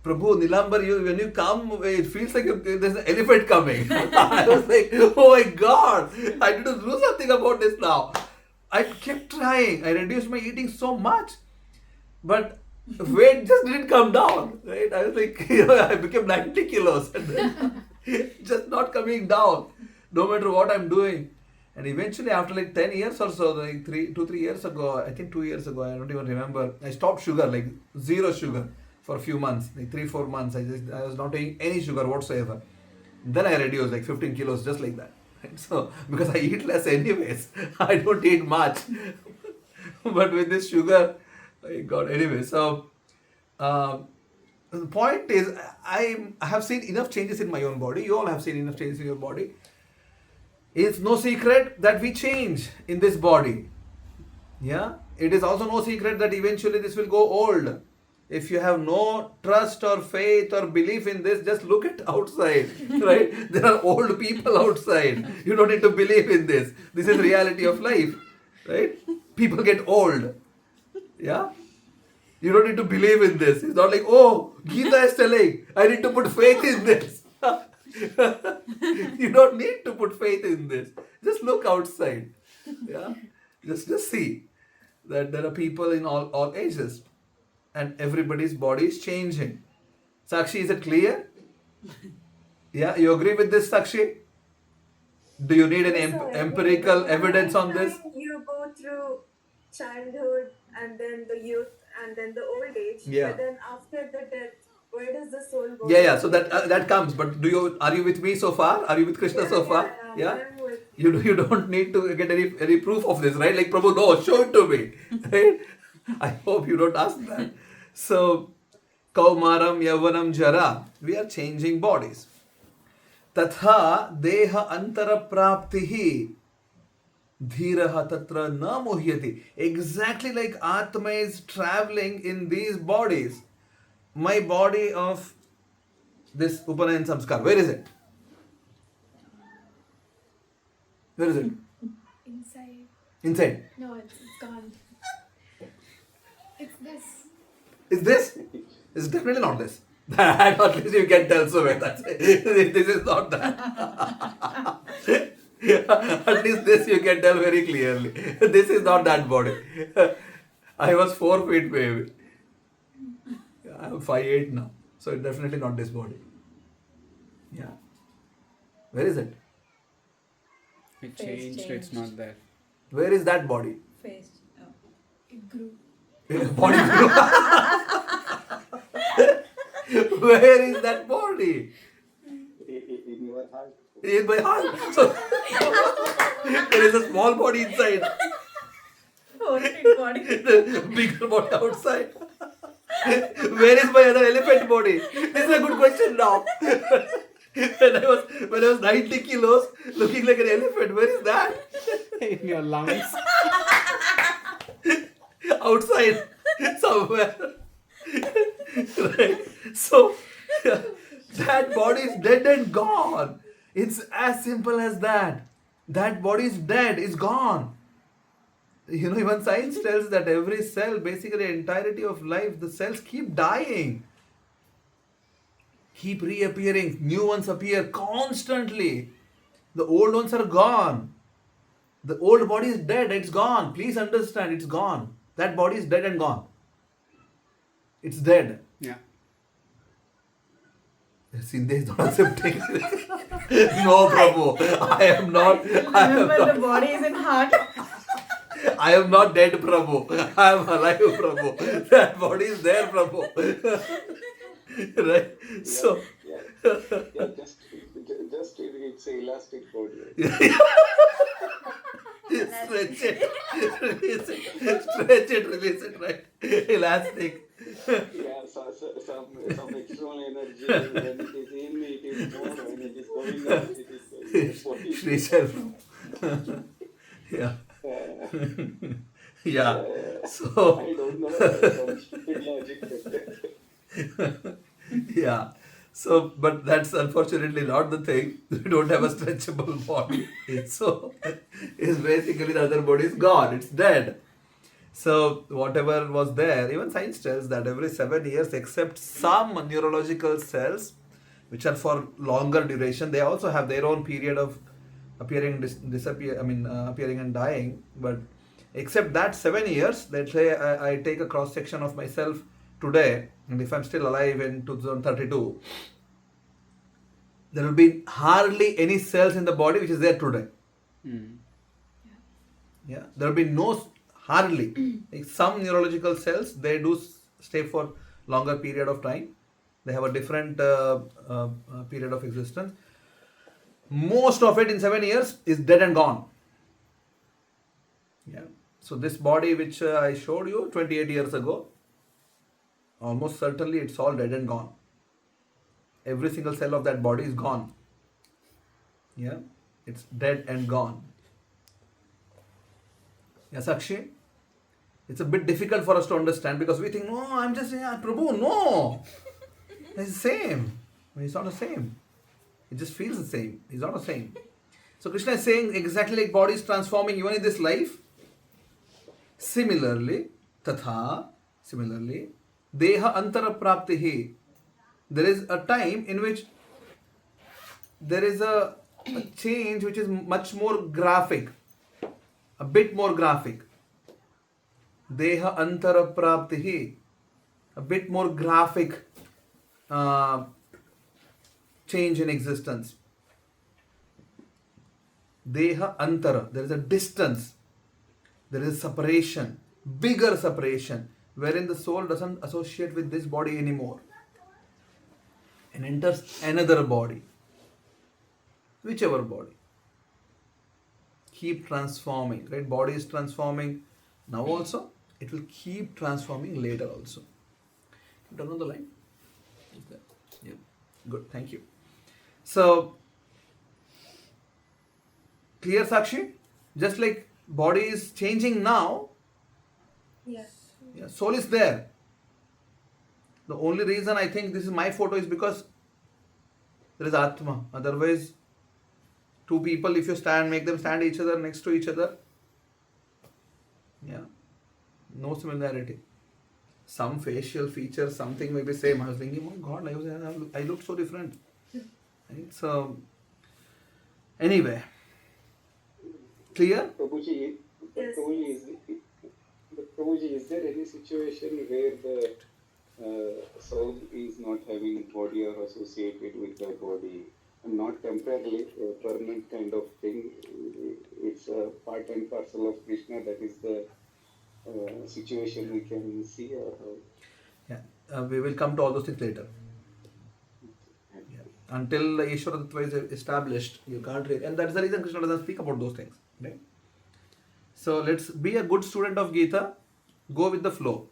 Prabhu, Nilambara, when you come, it feels like there's an elephant coming. I was like, oh my God, I need to do something about this now. I kept trying. I reduced my eating so much. But weight just didn't come down. Right? I was like, I became 90 kilos. And then just not coming down, no matter what I'm doing. And eventually, after like 10 years or so, like 3 years ago, I think 2 years ago, I don't even remember, I stopped sugar, like zero sugar. For a few months, like 3-4 months, I was not taking any sugar whatsoever. Then I reduced like 15 kilos just like that. Right? So, because I eat less anyways, I don't eat much. But with this sugar, I got anyway. So, the point is, I have seen enough changes in my own body. You all have seen enough changes in your body. It's no secret that we change in this body. Yeah. It is also no secret that eventually this will go old. If you have no trust or faith or belief in this, just look at outside, right? There are old people outside. You don't need to believe in this. This is reality of life, right? People get old. Yeah? You don't need to believe in this. It's not like, oh, Gita is telling, I need to put faith in this. You don't need to put faith in this. Just look outside. Yeah? Just see that there are people in all ages. And everybody's body is changing. Sakshi, is it clear? Yeah, you agree with this, Sakshi? Do you need an empirical evidence on this? You go through childhood and then the youth and then the old age. Yeah. But then after the death, where does the soul go? Yeah. So that comes. But are you with me so far? Are you with Krishna so far? Yeah. I'm with You don't need to get any proof of this, right? Like Prabhu, no, show it to me, right? I hope you don't ask that. So, Kaumaram, Yavanam, Jara, we are changing bodies. Tatha deha antara praptihi dhiraha tatra na muhyati. Exactly like Atma is traveling in these bodies. My body of this Upanayan Samskar, where is it? Where is it? Inside. Inside. No, it's gone. It's this. Is this? It's definitely not this. At least you can tell so well. That's it. This is not that. At least this you can tell very clearly. This is not that body. I was 4 feet maybe. I'm 5'8" now. So it's definitely not this body. Yeah. Where is it? It Face changed, it's not there. Where is that body? Face. Oh. It grew. Body grew. Where is that body? In your heart. In my heart. So, there is a small body inside, 4-feet body. the bigger body outside. Where is my other elephant body? This is a good question now. When I was 90 kilos, looking like an elephant, where is that? In your lungs. Outside, somewhere. Right? So, that body is dead and gone. It's as simple as that. That body is dead, is gone. You know, even science tells that every cell, basically the entirety of life, the cells keep dying. Keep reappearing, new ones appear constantly. The old ones are gone. The old body is dead, it's gone. Please understand, it's gone. That body is dead and gone. It's dead. Yeah. Sindhe is not accepting. No, Prabhu. I am not. Remember, the body is in heart. I am not dead, Prabhu. I am alive, Prabhu. That body is there, Prabhu. Right? So. Yeah, just it's an elastic body. Stretch it, release it, stretch it, release it, right? Elastic. Yeah, some external energy, when it is in, it is more, when it is going out, it is Shri Sharma. Yeah. Yeah. So. I don't know some stupid logic. Yeah. So, but that's unfortunately not the thing. We don't have a stretchable body. So, it's basically the other body is gone. It's dead. So, whatever was there, even science tells that every 7 years, except some neurological cells, which are for longer duration, they also have their own period of appearing, appearing and dying. But except that 7 years, let's say I take a cross section of myself today, and if I'm still alive in 2032, there will be hardly any cells in the body which is there today. Yeah, there will be no, hardly. Like some neurological cells, they do stay for longer period of time. They have a different period of existence. Most of it in 7 years is dead and gone. Yeah. So this body which I showed you 28 years ago, almost certainly it's all dead and gone. Every single cell of that body is gone. Yeah, it's dead and gone. Yes, Akshay? It's a bit difficult for us to understand because we think, no, I'm just saying, Prabhu, no. It's the same. It's not the same. It just feels the same. It's not the same. So Krishna is saying exactly like body is transforming even in this life. Similarly, deha antara praptihi. There is a time in which there is a change which is much more graphic, a bit more graphic. Deha antara praptihi, a bit more graphic change in existence. Deha antara, there is a distance There is separation, bigger separation, wherein the soul doesn't associate with this body anymore and enters another body, whichever body. Keep transforming, right? Body is transforming now also, it will keep transforming later also. Turn on the line. Is that? Yeah. Good, thank you. So, clear, Sakshi? Just like body is changing now, Yes. yeah, soul is there. The only reason I think this is my photo is because there is Atma. Otherwise, two people, if you make them stand each other next to each other, yeah, no similarity. Some facial features, something may be same. I was thinking, oh God, I looked so different. Right? So, anyway, clear? Prabhuji, Yes. Prabhuji, is there any situation where the soul is not having body or associated with the body, and not temporarily, a permanent kind of thing? It's a part and parcel of Krishna. That is the situation we can see, or how? Yeah, we will come to all those things later. Yeah. Until the Ishvara Tattva is established, you can't read. And that's the reason Krishna doesn't speak about those things. Right? So let's be a good student of Gita, go with the flow.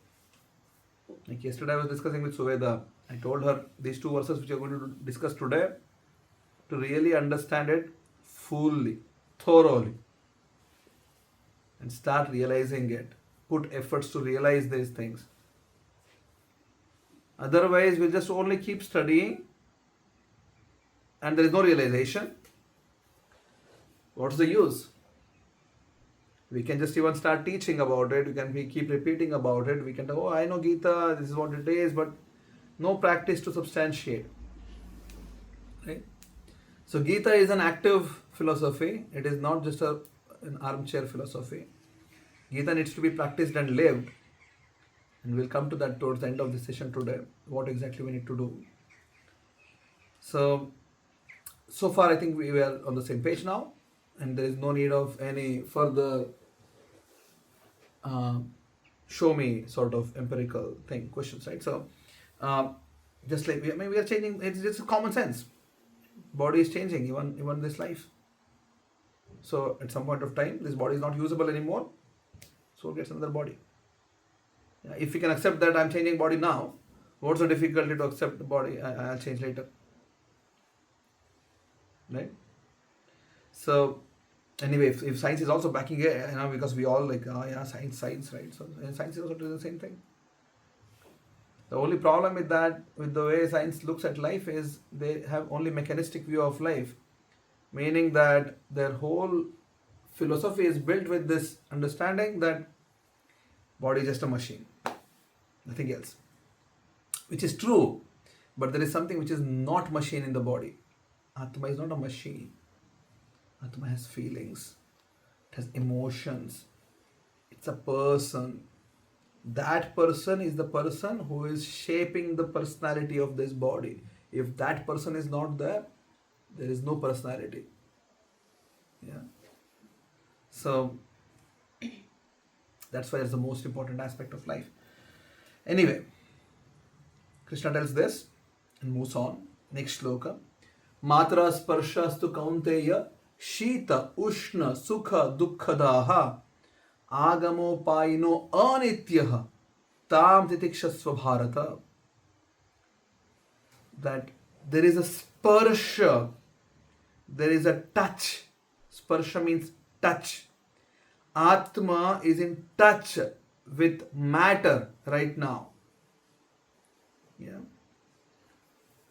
Like yesterday I was discussing with Suveda, I told her these two verses which we are going to discuss today, to really understand it fully, thoroughly, and start realizing it. Put efforts to realize these things. Otherwise, we'll just only keep studying and there is no realization. What's the use? We can just even start teaching about it. We keep repeating about it. We can talk, oh, I know Gita, this is what it is, but no practice to substantiate. Right? So Gita is an active philosophy. It is not just an armchair philosophy. Gita needs to be practiced and lived. And we'll come to that towards the end of the session today, what exactly we need to do. So far I think we are on the same page now, and there is no need of any further show me sort of empirical questions, right? So just like we are changing, it's just common sense. Body is changing, even this life. So at some point of time, this body is not usable anymore, soul gets another body. If we can accept that I'm changing body now, what's the difficulty to accept the body I'll change later? Right? So anyway, if science is also backing it, because we all like, oh yeah, science, right? So science is also doing the same thing. The only problem with that, with the way science looks at life, is they have only mechanistic view of life, meaning that their whole philosophy is built with this understanding that body is just a machine, nothing else. Which is true, but there is something which is not machine in the body. Atma is not a machine. Atma has feelings, it has emotions, it's a person. That person is the person who is shaping the personality of this body. If that person is not there, there is no personality. Yeah. So that's why it's the most important aspect of life. Anyway, Krishna tells this and moves on. Next sloka. Matra sparshastu kaunteya shita ushna sukha dukkhadaha agamo paino anityah tam titikshasva bharata. That there is a sparsha, there is a touch. Sparsha means touch. Atma is in touch with matter right now. Yeah.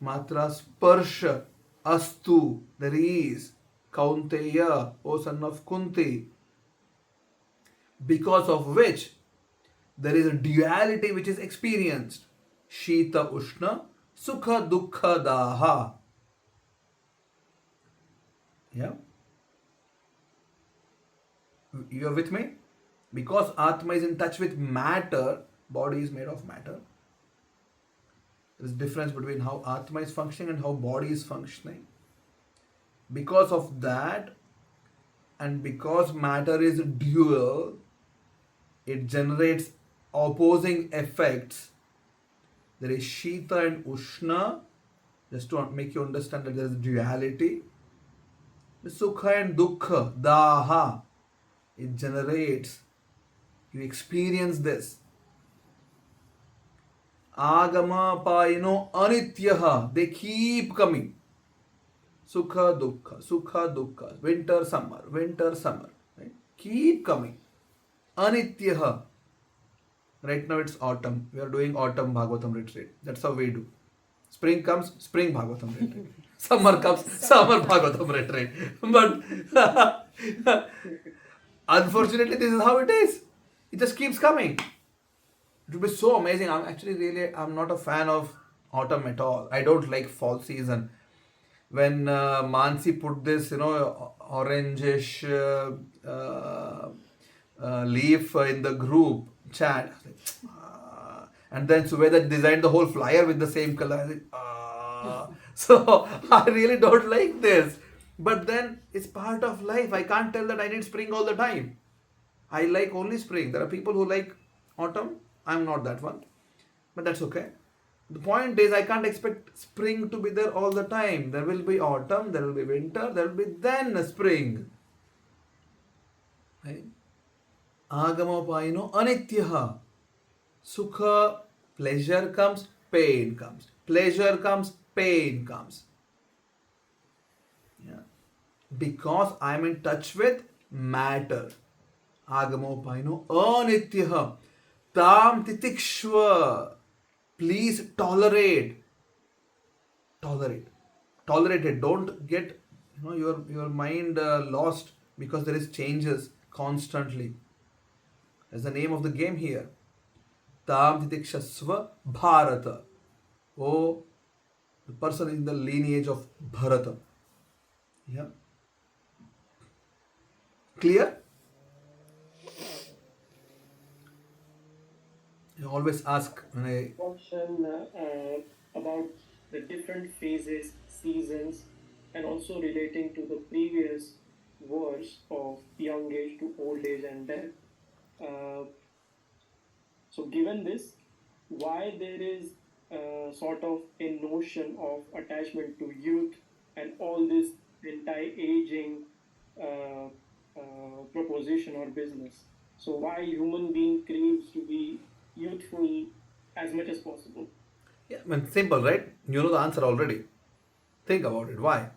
Matra sparsha astu, there is. Kaunteya, O son of Kunti. Because of which there is a duality which is experienced. Shita Ushna, Sukha Dukkha Daha. Yeah? You are with me? Because Atma is in touch with matter, body is made of matter. There is a difference between how Atma is functioning and how body is functioning. Because of that, and because matter is dual, it generates opposing effects. There is Shita and Ushna, just to make you understand that there is duality. Sukha and Dukkha, Daha, it generates, you experience this. Agama Paino Anityaha, they keep coming. Sukha Dukkha, winter, summer, right? Keep coming. Anityaha. Right now it's autumn. We are doing autumn Bhagavatam retreat. That's how we do. Spring comes, spring Bhagavatam retreat. Summer comes, summer Bhagavatam retreat. But unfortunately, this is how it is. It just keeps coming. It would be so amazing. I'm not a fan of autumn at all. I don't like fall season. When Mansi put this, orangish leaf in the group chat, I was like, and then Suveda designed the whole flyer with the same color. I was like, So I really don't like this. But then it's part of life. I can't tell that I need spring all the time. I like only spring. There are people who like autumn. I'm not that one. But that's okay. The point is, I can't expect spring to be there all the time. There will be autumn, there will be winter, there will be then spring. Right? Agamapaino anityaha. Sukha, pleasure comes, pain comes. Pleasure comes, pain comes. Yeah. Because I am in touch with matter. Agamapaino anityaha. Tam titikshva. Please tolerate. Tolerate it. Don't get your mind lost because there is changes constantly. That's the name of the game here. Tam titikshasva bharata. Oh, the person in the lineage of Bharata. Yeah. Clear? You always ask when I Question about the different phases, seasons, and also relating to the previous verse of young age to old age and death. So, given this, why there is sort of a notion of attachment to youth and all this anti-aging proposition or business? So, why human being craves to be youthful as much as possible? Yeah, I mean, simple, right? You know the answer already. Think about it. Why?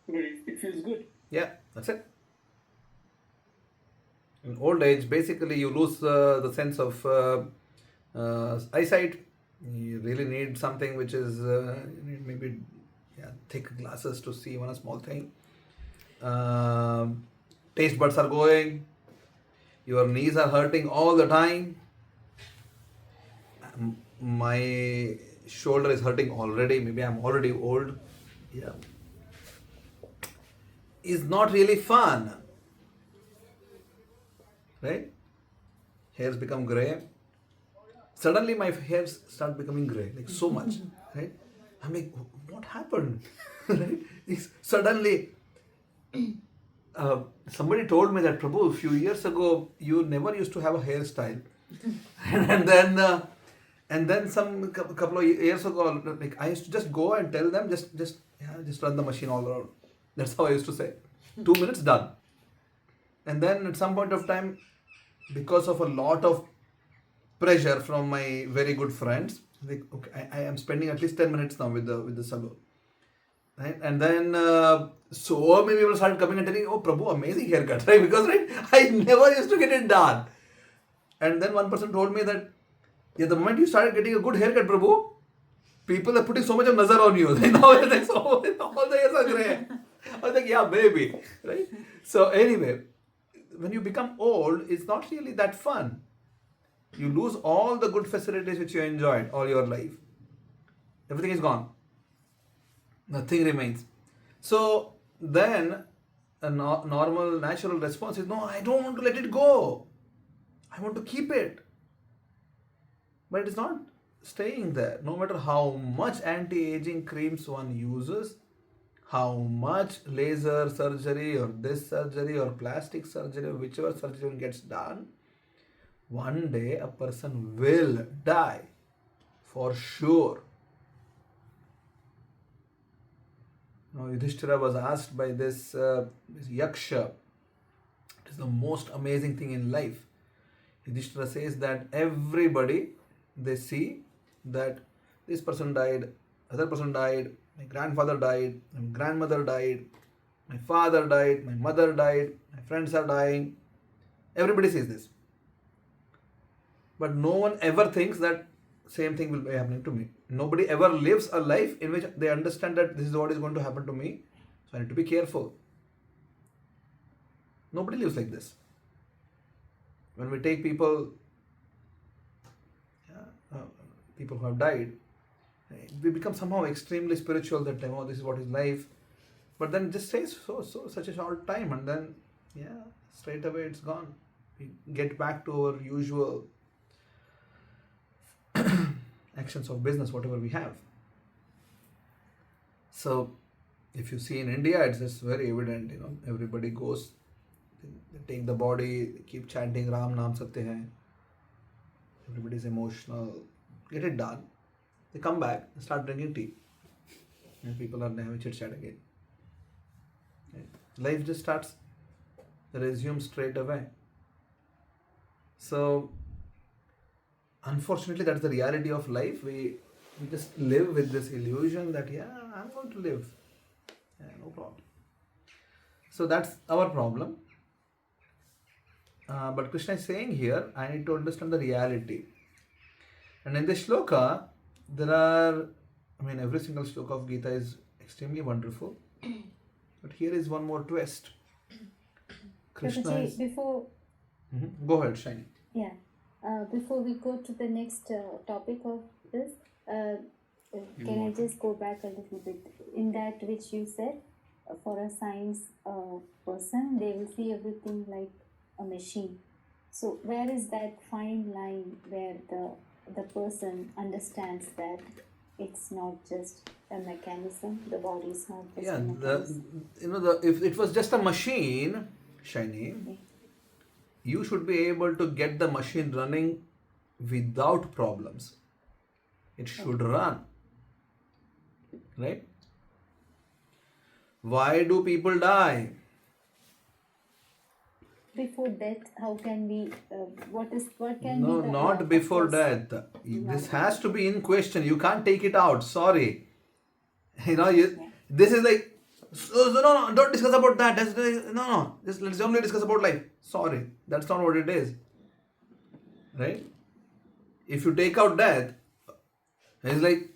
But it feels good. Yeah, that's it. In old age, basically, you lose the sense of eyesight. You really need something which is you need maybe thick glasses to see one small thing. Taste buds are going. Your knees are hurting all the time. My shoulder is hurting already. Maybe I'm already old. Yeah. Is not really fun. Right? Hairs become grey. Suddenly my hairs start becoming grey, like so much. Right? I'm like, what happened? Right? Suddenly, somebody told me that, Prabhu, a few years ago, you never used to have a hairstyle. and then some couple of years ago, like I used to just go and tell them, just run the machine all around. That's how I used to say. 2 minutes, done. And then at some point of time, because of a lot of pressure from my very good friends, like, okay, I am spending at least 10 minutes now with the salon. Right? And then so many people started coming and telling, oh Prabhu, amazing haircut, right? Because I never used to get it done. And then one person told me that, yeah, the moment you started getting a good haircut, Prabhu, people are putting so much of nazar on you. Now it's like, so all the hairs are grey. I was like, yeah, maybe. Right? So anyway, when you become old, it's not really that fun. You lose all the good facilities which you enjoyed all your life. Everything is gone. Nothing remains. So then a normal, natural response is, no, I don't want to let it go. I want to keep it. But it is not staying there. No matter how much anti-aging creams one uses, how much laser surgery or this surgery or plastic surgery or whichever surgery one gets done, one day a person will die for sure. Now Yudhishthira was asked by this yaksha. It is the most amazing thing in life. Yudhishthira says that everybody, they see that this person died, other person died, my grandfather died, my grandmother died, my father died, my mother died, my friends are dying. Everybody sees this. But no one ever thinks that same thing will be happening to me. Nobody ever lives a life in which they understand that this is what is going to happen to me, so I need to be careful. Nobody lives like this. When we take people, people who have died, we become somehow extremely spiritual that time, oh, this is what is life. But then just says such a short time, and then straight away it's gone. We get back to our usual actions of business, whatever we have. So if you see in India, it's just very evident, everybody goes, they take the body, they keep chanting Ram Naam Satya Hai. Everybody is emotional, get it done. They come back and start drinking tea. And people are having chit chat again. Okay. Life just starts, resumes straight away. So unfortunately, that's the reality of life. We just live with this illusion that I'm going to live. No problem. So that's our problem. But Krishna is saying here, I need to understand the reality. And in this shloka, there are, every single shloka of Gita is extremely wonderful. But here is one more twist. Krishna is... Before... Go ahead, Shiny. Yeah. Before we go to the next topic of this, can I just go back a little bit? In that which you said, for a science person, they will see everything like a machine. So where is that fine line where the person understands that it's not just a mechanism, the body is not just a mechanism? If it was just a machine, Shiny, you should be able to get the machine running without problems. It should run. Right? Why do people die? Before death, how can we, what can No, be the... not before death. This has to be in question. You can't take it out. Sorry. This is like, no, don't discuss about that. No. Let's only discuss about life. Sorry. That's not what it is. Right? If you take out death, it's like...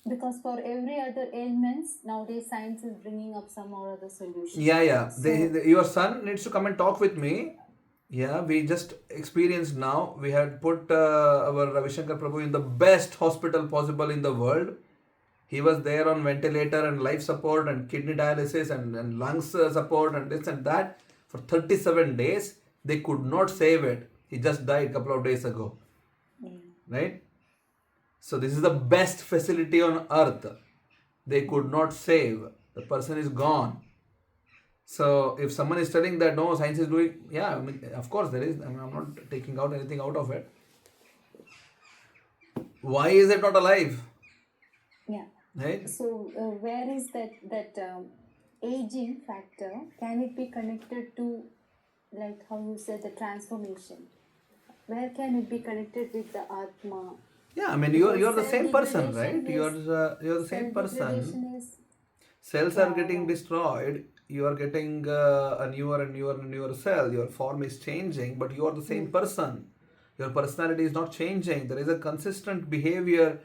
Because for every other ailments, nowadays science is bringing up some or other solution. Yeah. So, Your son needs to come and talk with me. Yeah, we just experienced now. We had put our Ravi Shankar Prabhu in the best hospital possible in the world. He was there on ventilator and life support and kidney dialysis and lungs support and this and that. For 37 days, they could not save it. He just died a couple of days ago. Right? So this is the best facility on earth. They could not save. The person is gone. So if someone is telling that no, science is doing, of course there is. I'm not taking out anything out of it. Why is it not alive? Yeah. Right? So where is that aging factor? Can it be connected to, like how you said, the transformation? Where can it be connected with the Atma? Yeah, you're the same person, right? You're the same person. Cells are getting destroyed. You are getting a newer and newer cell. Your form is changing, but you are the same person. Your personality is not changing. There is a consistent behavior.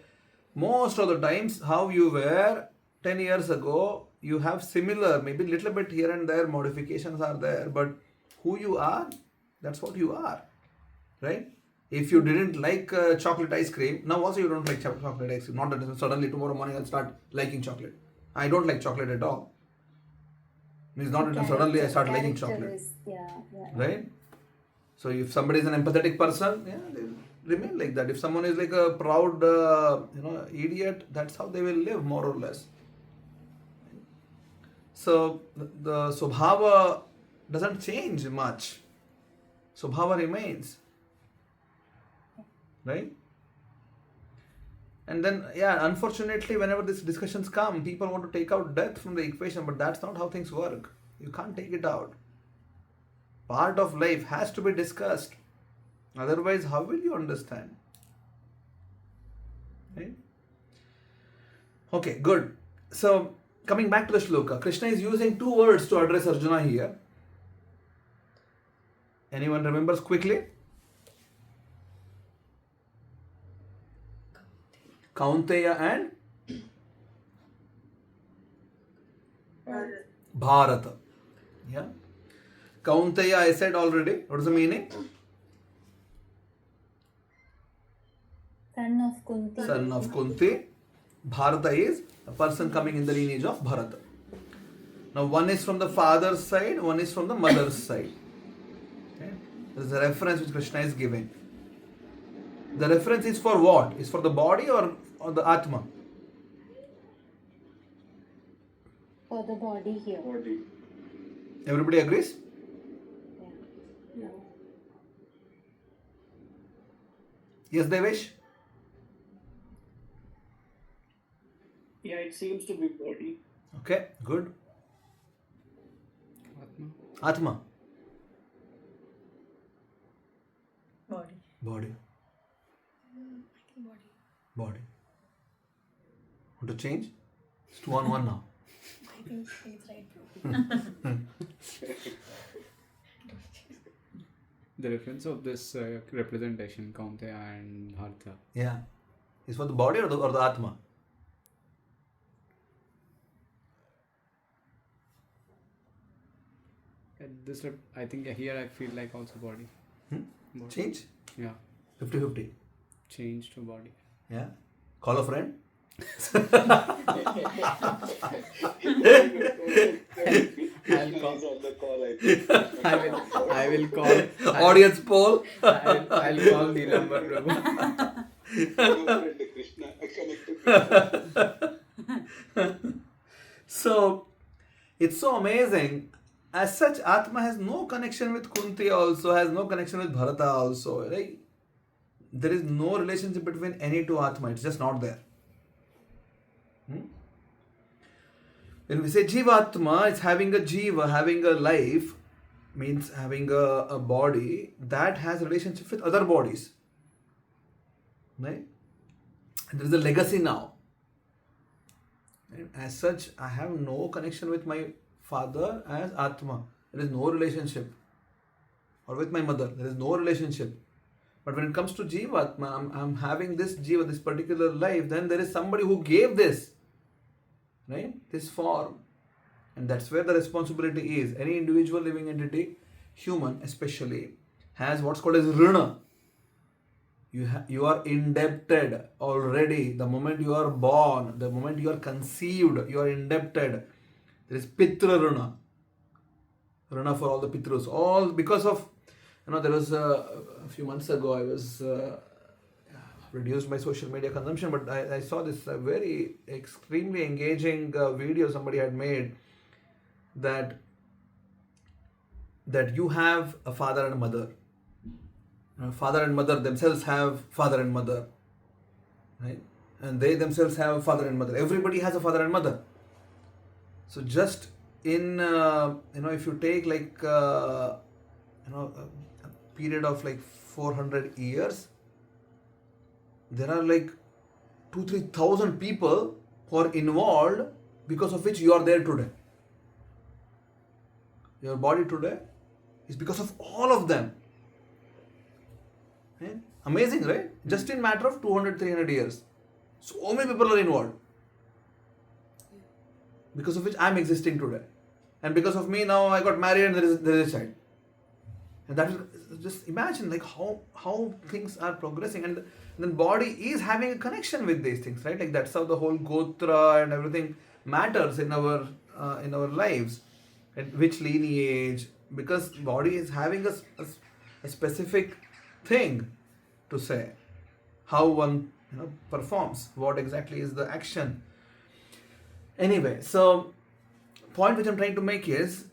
Most of the times, how you were 10 years ago, you have similar, maybe little bit here and there, modifications are there, but who you are, that's what you are, right? If you didn't like chocolate ice cream, now also you don't like chocolate ice cream. Not that suddenly tomorrow morning I'll start liking chocolate. I don't like chocolate at all. It's not that suddenly I start liking chocolate. Right? So if somebody is an empathetic person, they remain like that. If someone is like a proud, idiot, that's how they will live more or less. So the Subhava doesn't change much. So bhava remains. Right? And then, yeah, unfortunately, whenever these discussions come, people want to take out death from the equation, but that's not how things work. You can't take it out. Part of life has to be discussed. Otherwise, how will you understand? Right? Okay, good. So, coming back to the shloka, Krishna is using two words to address Arjuna here. Anyone remembers quickly? Kaunteya and Bharata. Yeah. Kaunteya, I said already. What is the meaning? Son of Kunti. Son of Kunti. Bharata is a person coming in the lineage of Bharata. Now, one is from the father's side, one is from the mother's side. Okay? There is a reference which Krishna is giving. The reference is for what? Is for the body or the Atma? For the body here. Body. Everybody agrees? Yeah. Yes, Devesh? Yeah, it seems to be body. Okay, good. Atma. Atma. Body. Body. I think body. Body. Want to change? It's 2 on 1 now. I think it's right, bro. The reference of this representation, Kaunteya and Bharata. Yeah. Is for the body or the Atma? At this, I think here I feel like also body. Body. Change? Yeah, 50-50. change to body. Yeah. Call a friend? I'll call. He's on the call, I think. I will call. Audience poll? I'll call Nilambara Prabhu. No friend, Krishna, connect to Krishna. So, it's so amazing. As such, Atma has no connection with Kunti also, has no connection with Bharata also. Right? There is no relationship between any two Atma. It's just not there. When we say Jivatma, it's having a Jiva, having a life, means having a body that has relationship with other bodies. Right? And there is a legacy now. And as such, I have no connection with my father as Atma. There is no relationship. Or with my mother, there is no relationship. But when it comes to Jivatma, I'm having this Jiva, this particular life, then there is somebody who gave this. Right? This form. And that's where the responsibility is. Any individual living entity, human especially, has what's called as Rina. You are indebted already. The moment you are born, the moment you are conceived, you are indebted. There is Pitra Rina. Rina for all the Pitrus. All because of, there was a few months ago, I was reduced my social media consumption, but I saw this very extremely engaging video somebody had made that you have a father and a mother. Father and mother themselves have father and mother, right? And they themselves have father and mother. Everybody has a father and mother. So just in if you take like a period of like 400 years, there are like 2,000-3,000 people who are involved because of which you are there today. Your body today is because of all of them. Okay? Amazing, right? Just in matter of 200-300 years. So many people are involved. Because of which I am existing today. And because of me now I got married and there is a child. And that is, just imagine like how things are progressing, and then body is having a connection with these things, right? Like that's how the whole Gotra and everything matters in our lives. At which lineage, because body is having a specific thing to say, how one performs, what exactly is the action. Anyway, so point which I'm trying to make is,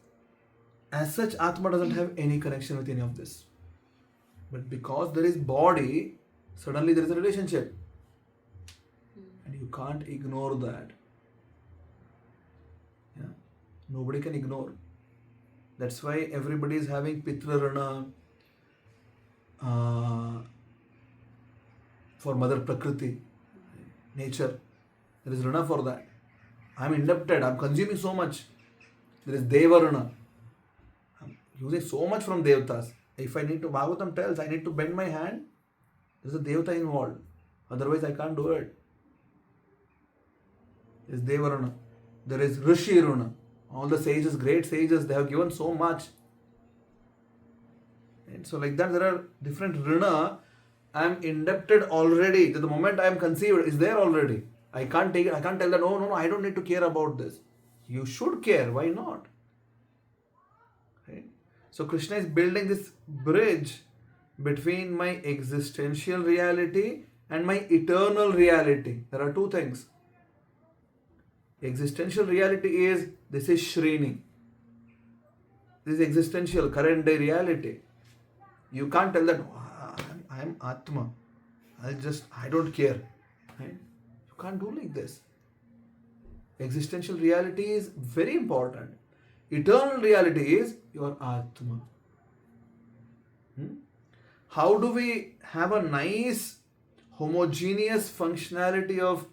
as such, Atma doesn't have any connection with any of this. But because there is body, suddenly there is a relationship. And you can't ignore that. Yeah? Nobody can ignore. That's why everybody is having Pitrarana for Mother Prakriti, nature. There is Rana for that. I'm indebted, I'm consuming so much. There is Devarana. I'm using so much from Devatas. If I need to, Bhagavatam tells, I need to bend my hand, there's a Devata involved. Otherwise, I can't do it. There is Devarana. There is Rishi Runa. All the sages, great sages, they have given so much. And so, like that, there are different Runa. I am indebted already. The moment I am conceived is there already. I can't take it. I can't tell that, no, I don't need to care about this. You should care. Why not? Right? So Krishna is building this bridge between my existential reality and my eternal reality. There are two things. Existential reality is, this is Srini. This is existential, current day reality. You can't tell that, I am Atma. I don't care. Right? You can't do like this. Existential reality is very important. Eternal reality is your Atma. How do we have a nice homogeneous functionality of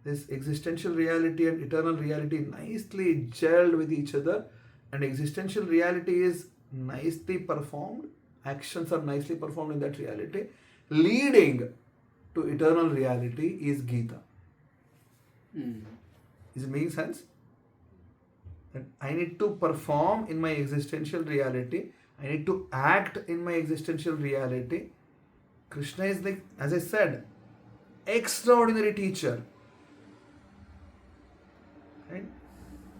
this existential reality and eternal reality nicely gelled with each other, and existential reality is nicely performed, actions are nicely performed in that reality, leading to eternal reality is Gita. Is it making sense? That I need to perform in my existential reality, I need to act in my existential reality. Krishna is, like, as I said, extraordinary teacher. Right?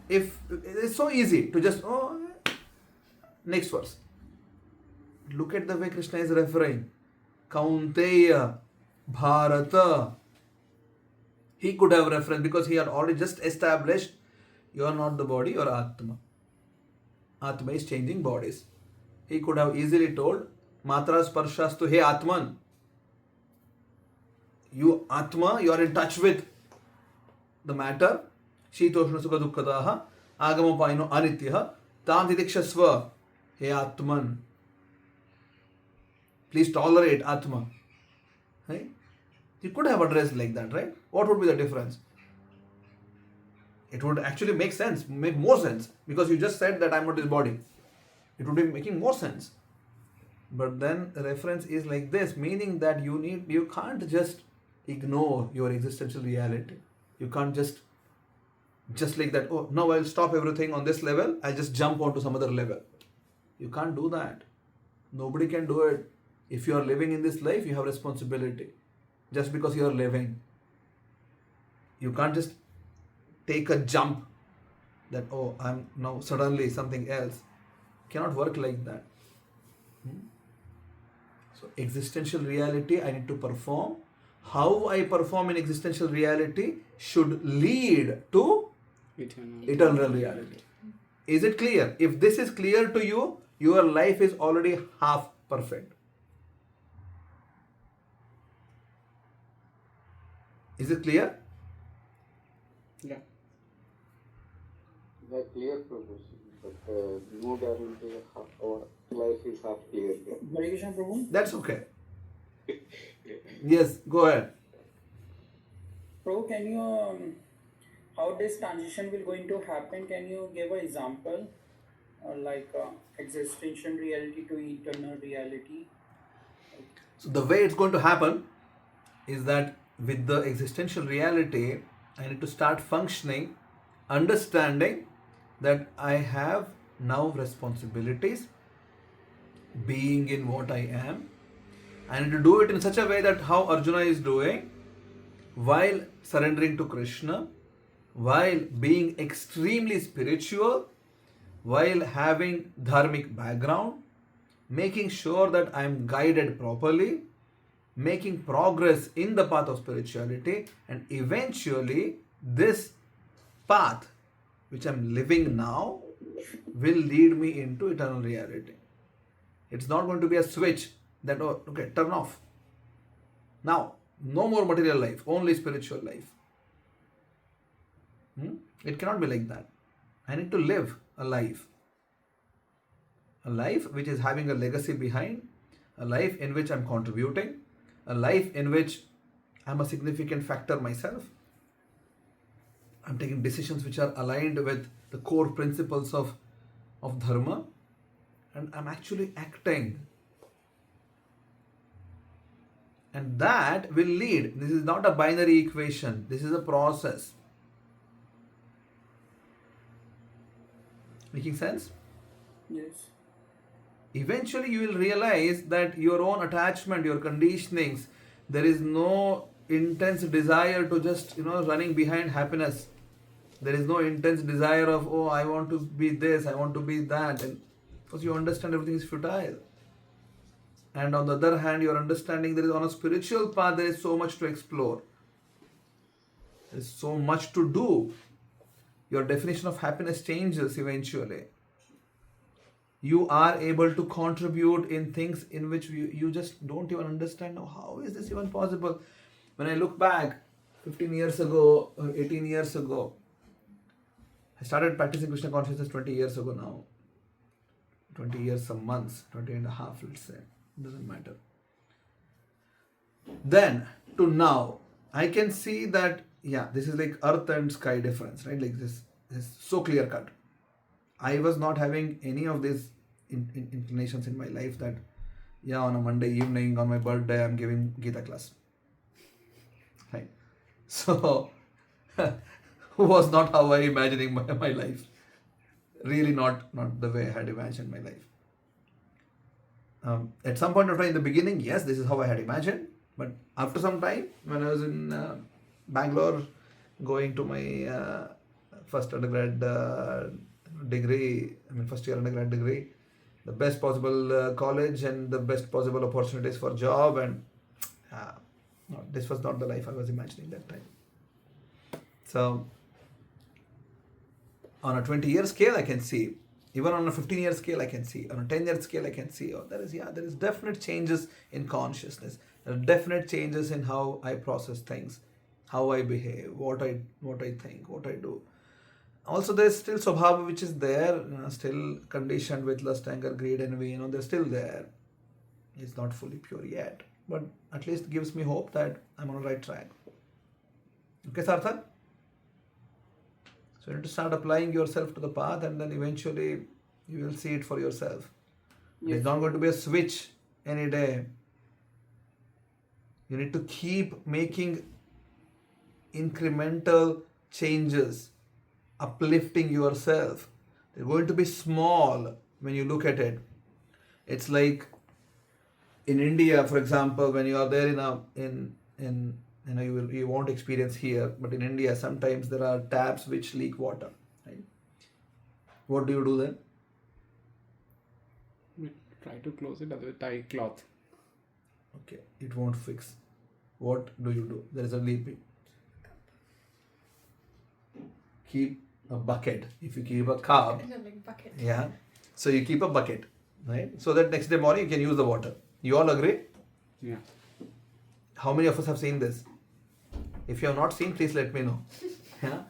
If it's so easy to just, next verse. Look at the way Krishna is referring. Kaunteya, Bharata. He could have referenced, because he had already just established, you are not the body, you are Atma. Atma is changing bodies. He could have easily told, Matra Sparshastu, hey Atman. You Atma, you are in touch with the matter. Shitoshna Sukha Dukkadaha, Agamapaino Anityaha, Tam Titikshasva, hey Atman. Please tolerate Atma. Right? You could have addressed like that, right? What would be the difference? It would actually make sense, make more sense, because you just said that I'm not this body. It would be making more sense. But then the reference is like this, meaning that you can't just ignore your existential reality. You can't just like that, now I'll stop everything on this level, I'll just jump onto some other level. You can't do that. Nobody can do it. If you are living in this life, you have responsibility. Just because you are living, you can't just take a jump that, I'm now suddenly something else. Cannot work like that. So existential reality, I need to perform. How I perform in existential reality should lead to eternal reality. Is it clear? If this is clear to you, your life is already half perfect. Is it clear? Yeah. The clear proposition, but no guarantee our life is half clear. Hare Krishna, Prabhu. That's okay. Yes, go ahead. Prabhu, can you, how this transition will going to happen? Can you give an example, like existential reality to eternal reality? So the way it's going to happen is that with the existential reality, I need to start functioning, understanding that I have now responsibilities, being in what I am. I need to do it in such a way that how Arjuna is doing, while surrendering to Krishna, while being extremely spiritual, while having dharmic background, making sure that I am guided properly, making progress in the path of spirituality, and eventually this path which I'm living now will lead me into eternal reality. It's not going to be a switch that, oh, okay, turn off. Now, no more material life, only spiritual life. It cannot be like that. I need to live a life. A life which is having a legacy behind, a life in which I'm contributing, a life in which I'm a significant factor myself. I'm taking decisions which are aligned with the core principles of dharma, and I'm actually acting. And that will lead. This is not a binary equation, this is a process. Making sense? Yes. Eventually you will realize that your own attachment, your conditionings, there is no intense desire to just running behind happiness. There is no intense desire of, oh, I want to be this, I want to be that, and because you understand everything is futile. And on the other hand, you are understanding there is, on a spiritual path, there is so much to explore, there is so much to do. Your definition of happiness changes eventually. You are able to contribute in things in which you just don't even understand. Now, how is this even possible? When I look back 15 years ago or 18 years ago, I started practicing Krishna consciousness 20 years ago now. 20 years, some months, 20 and a half, let's say. It doesn't matter. Then to now, I can see that, yeah, this is like earth and sky difference, right? Like this is so clear cut. I was not having any of these inclinations in my life that, yeah, on a Monday evening, on my birthday, I'm giving Gita class. Right? So, was not how I imagining my life. Really not the way I had imagined my life. At some point of time in the beginning, yes, this is how I had imagined. But after some time, when I was in Bangalore, going to my first undergrad degree, first year undergrad degree, the best possible college and the best possible opportunities for job, and no, this was not the life I was imagining that time. So, on a 20-year scale, I can see. Even on a 15-year scale, I can see. On a 10-year scale, I can see. Oh, there is definite changes in consciousness. There are definite changes in how I process things, how I behave, what I think, what I do. Also, there is still Swabhava which is there, still conditioned with lust, anger, greed, envy. They're still there. It's not fully pure yet, but at least gives me hope that I'm on the right track. Okay, Sarthak? So you need to start applying yourself to the path, and then eventually you will see it for yourself. Yes. It's not going to be a switch any day. You need to keep making incremental changes, uplifting yourself. They're going to be small when you look at it. It's like in India, for example, when you are there you won't experience here, but in India sometimes there are taps which leak water, right? What do you do then? We try to close it with a tie cloth. Okay, it won't fix. What do you do? There is a leak. Keep a bucket. If you keep a cup, yeah, so you keep a bucket, right? So that next day morning you can use the water. You all agree? Yeah. How many of us have seen this? If you have not seen, please let me know. Yeah.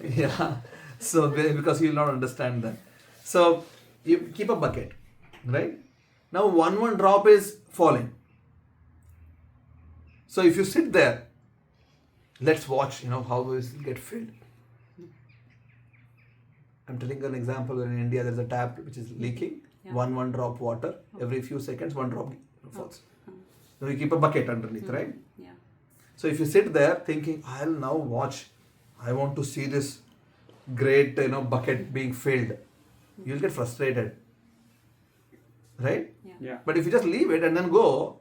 Yeah. So because you will not understand that. So you keep a bucket, right? Now one drop is falling. So if you sit there, let's watch, how this will get filled. I'm telling an example. In India, there's a tap which is leaking. Yeah. One drop water. Every few seconds, one drop falls. So you keep a bucket underneath, right? Yeah. So if you sit there thinking, I'll now watch, I want to see this great, bucket being filled, you'll get frustrated, right? Yeah. But if you just leave it and then go,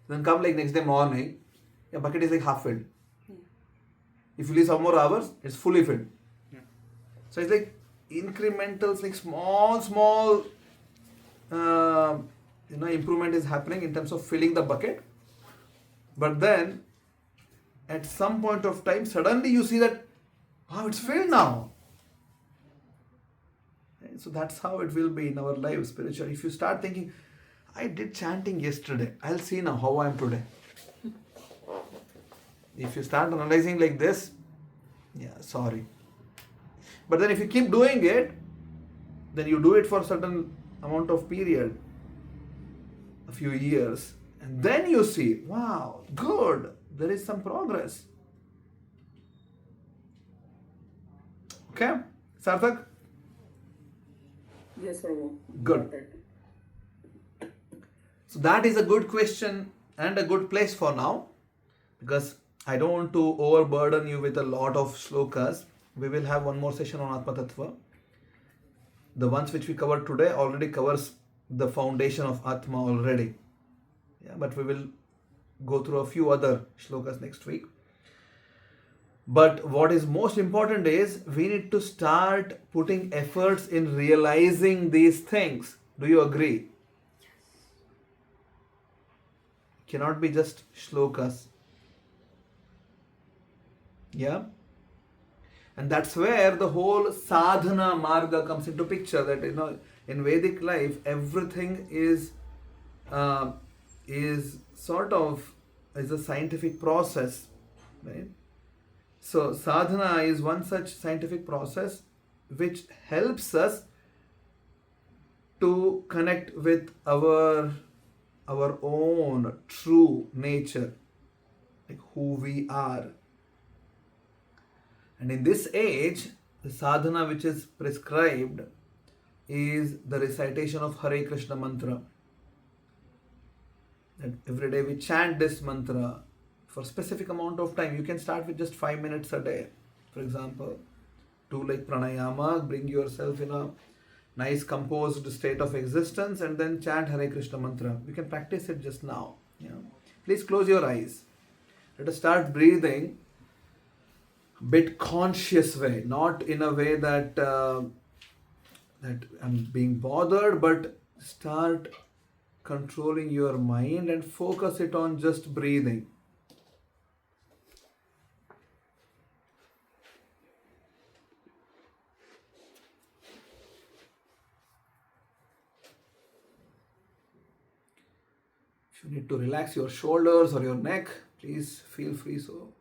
then come like next day morning, your bucket is like half filled. Yeah. If you leave some more hours, it's fully filled. Yeah. So it's like incrementals, like small improvement is happening in terms of filling the bucket. But then at some point of time, suddenly you see that, wow, it's filled now. So that's how it will be in our life spiritually. If you start thinking, I did chanting yesterday, I'll see now how I am today. If you start analyzing like this, yeah, sorry. But then if you keep doing it, then you do it for a certain amount of period, a few years, and then you see, wow, good, there is some progress. Okay, Sarthak? Yes, Prabhu. Good. Got it. So that is a good question and a good place for now, because I don't want to overburden you with a lot of shlokas. We will have one more session on Atma Tattva. The ones which we covered today already covers the foundation of Atma already. Yeah, but we will go through a few other shlokas next week. But what is most important is we need to start putting efforts in realizing these things. Do you agree? Cannot be just shlokas. Yeah? And that's where the whole sadhana marga comes into picture. That in Vedic life, everything is sort of is a scientific process, right? So sadhana is one such scientific process which helps us to connect with our own true nature, like who we are. And in this age, the sadhana which is prescribed is the recitation of Hare Krishna mantra. That every day we chant this mantra for a specific amount of time. You can start with just 5 minutes a day, for example. Do like pranayama, bring yourself in a nice composed state of existence and then chant Hare Krishna mantra. You can practice it just now. Please close your eyes. Let us start breathing bit conscious way, not in a way that that I'm being bothered, but start controlling your mind and focus it on just breathing. If you need to relax your shoulders or your neck, please feel free so.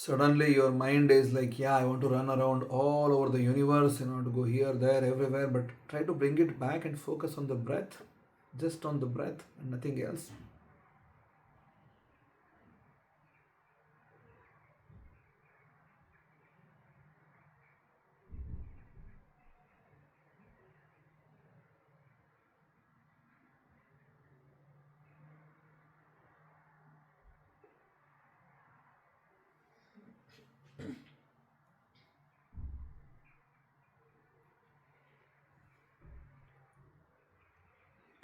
Suddenly your mind is like, yeah, I want to run around all over the universe, I want to go here, there, everywhere, but try to bring it back and focus on the breath, just on the breath and nothing else.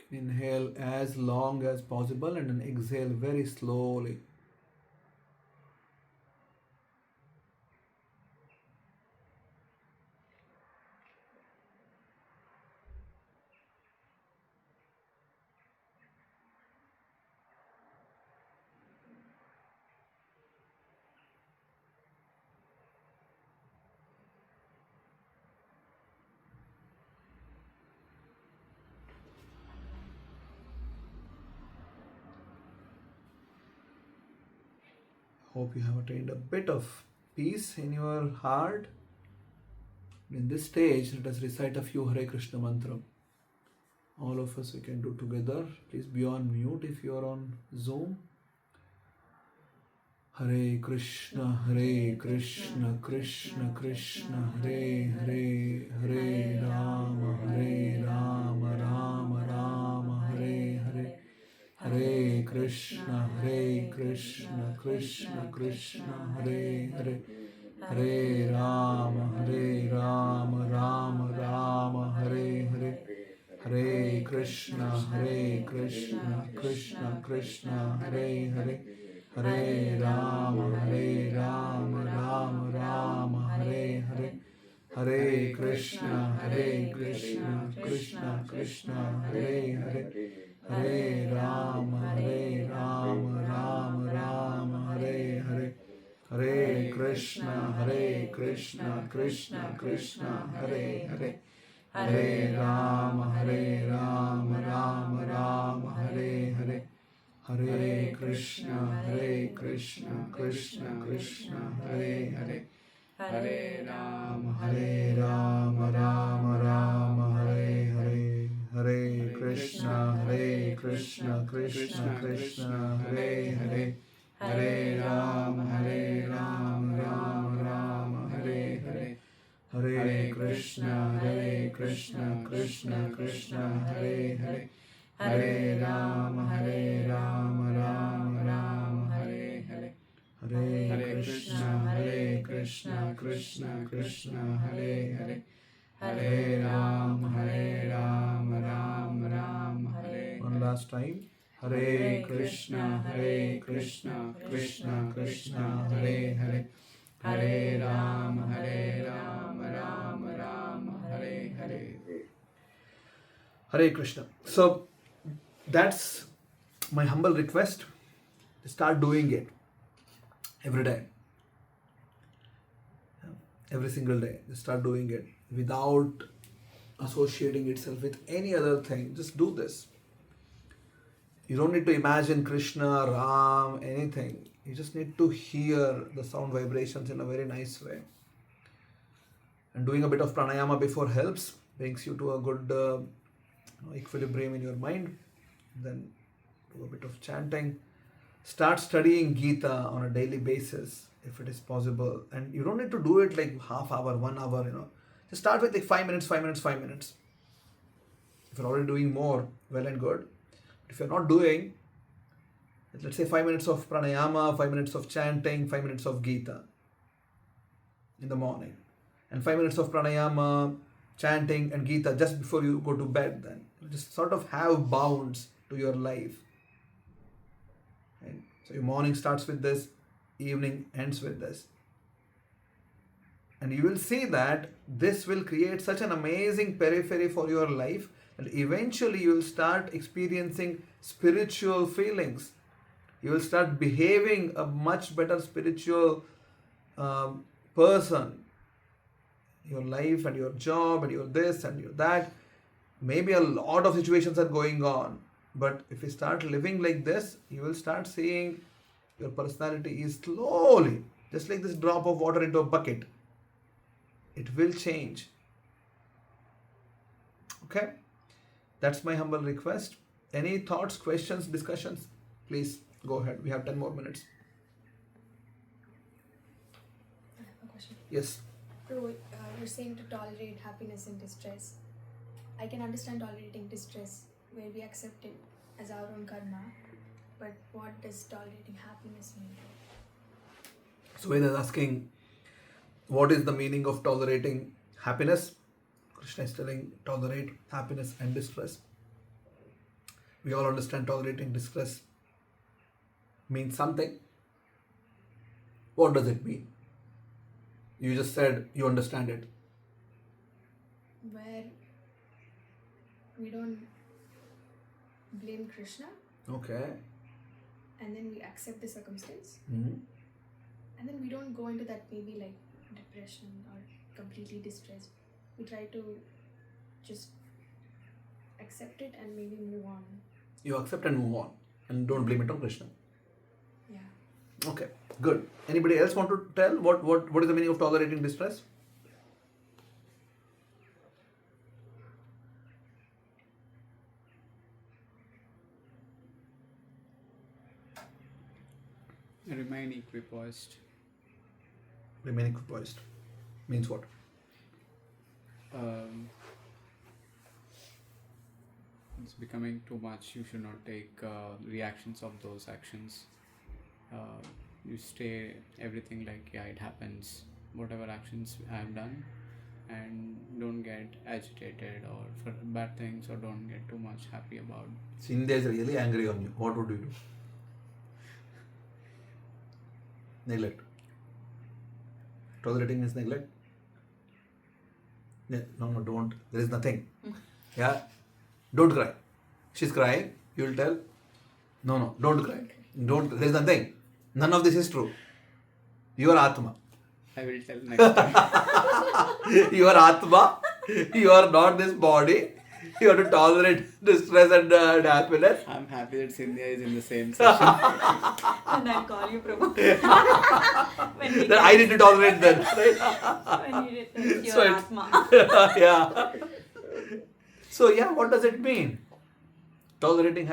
Inhale as long as possible and then exhale very slowly. Hope you have attained a bit of peace in your heart. In this stage, let us recite a few Hare Krishna mantra. All of us we can do together. Please be on mute if you are on Zoom. Hare Krishna, Krishna Krishna, Hare Hare, Hare Rama, Rama Rama, Hare Hare. Hare Krishna, Krishna Krishna, Hare Hare. Hare Rama, Rama Rama, Hare Hare. Hare Krishna, Krishna Krishna, Hare Hare. Hare Rama, Rama Rama, Hare Hare. Hare Krishna, Hare Krishna, Krishna Krishna, Hare Hare, Hare Rama, Rama Rama, Hare Hare. Hare Krishna, Krishna Krishna, Hare Hare. Hare Rama, Rama Hare Hare. Hare Krishna, Krishna Krishna, Hare Hare. Hare Rama, Rama Hare Hare. Hare Krishna, Krishna Krishna, Hare Hare. Hare Rama, Rama Hare Hare. Hare Krishna, Krishna Krishna, Hare Hare. Hare Rama, Rama Hare Hare. Hare Krishna, Krishna Krishna, Hare Hare. Hare Rama, Rama Hare. One last time. Hare Krishna, Krishna Krishna, Hare Hare. Hare Rama, Rama Hare Hare. Hare Krishna. So that's my humble request. Start doing it every day, every single day. Just start doing it without associating itself with any other thing. Just do this. You don't need to imagine Krishna, Ram, anything. You just need to hear the sound vibrations in a very nice way. And doing a bit of pranayama before helps, brings you to a good equilibrium in your mind. Then do a bit of chanting. Start studying Gita on a daily basis if it is possible. And you don't need to do it like half hour, 1 hour, Just start with like 5 minutes. If you're already doing more, well and good. If you're not doing, let's say 5 minutes of pranayama, 5 minutes of chanting, 5 minutes of Gita in the morning. And 5 minutes of pranayama, chanting and Gita just before you go to bed then. Just sort of have bounds to your life. Right? So your morning starts with this, evening ends with this. And you will see that this will create such an amazing periphery for your life, and eventually you will start experiencing spiritual feelings. You will start behaving a much better spiritual person. Your life and your job and your this and your that. Maybe a lot of situations are going on. But if you start living like this, you will start seeing your personality is slowly, just like this drop of water into a bucket. It will change. Okay? That's my humble request. Any thoughts, questions, discussions? Please go ahead. We have 10 more minutes. I have a question. Yes. Bro, you're saying to tolerate happiness and distress. I can understand tolerating distress where we accept it as our own karma. But what does tolerating happiness mean? So Veda is asking, what is the meaning of tolerating happiness? Krishna is telling, tolerate happiness and distress. We all understand tolerating distress means something. What does it mean? You just said you understand it. Where we don't blame Krishna. Okay. And then we accept the circumstance. Mm-hmm. And then we don't go into that maybe like depression or completely distressed. We try to just accept it and maybe move on. You accept and move on. And don't blame it on Krishna. Yeah. Okay, good. Anybody else want to tell what is the meaning of tolerating distress? Remain equipoised. Remain equipoised. Means what? It's becoming too much. You should not take reactions of those actions. You stay everything like, yeah, it happens. Whatever actions I have done, and don't get agitated or for bad things, or don't get too much happy about. So India is really angry on you. What would you do? Neglect. Tolerating is neglect. Yeah, no, don't. There is nothing. Yeah, don't cry. She's crying. You'll tell, no, don't cry. Don't. There is nothing. None of this is true. You are Atma. I will tell next time. You are Atma. You are not this body. You have to tolerate distress and happiness. I'm happy that Cynthia is in the same session. And I'll call you Prabhu. When we Then I need to tolerate then. Right? when you return your So it's- Atma. Yeah. So yeah, what does it mean? Tolerating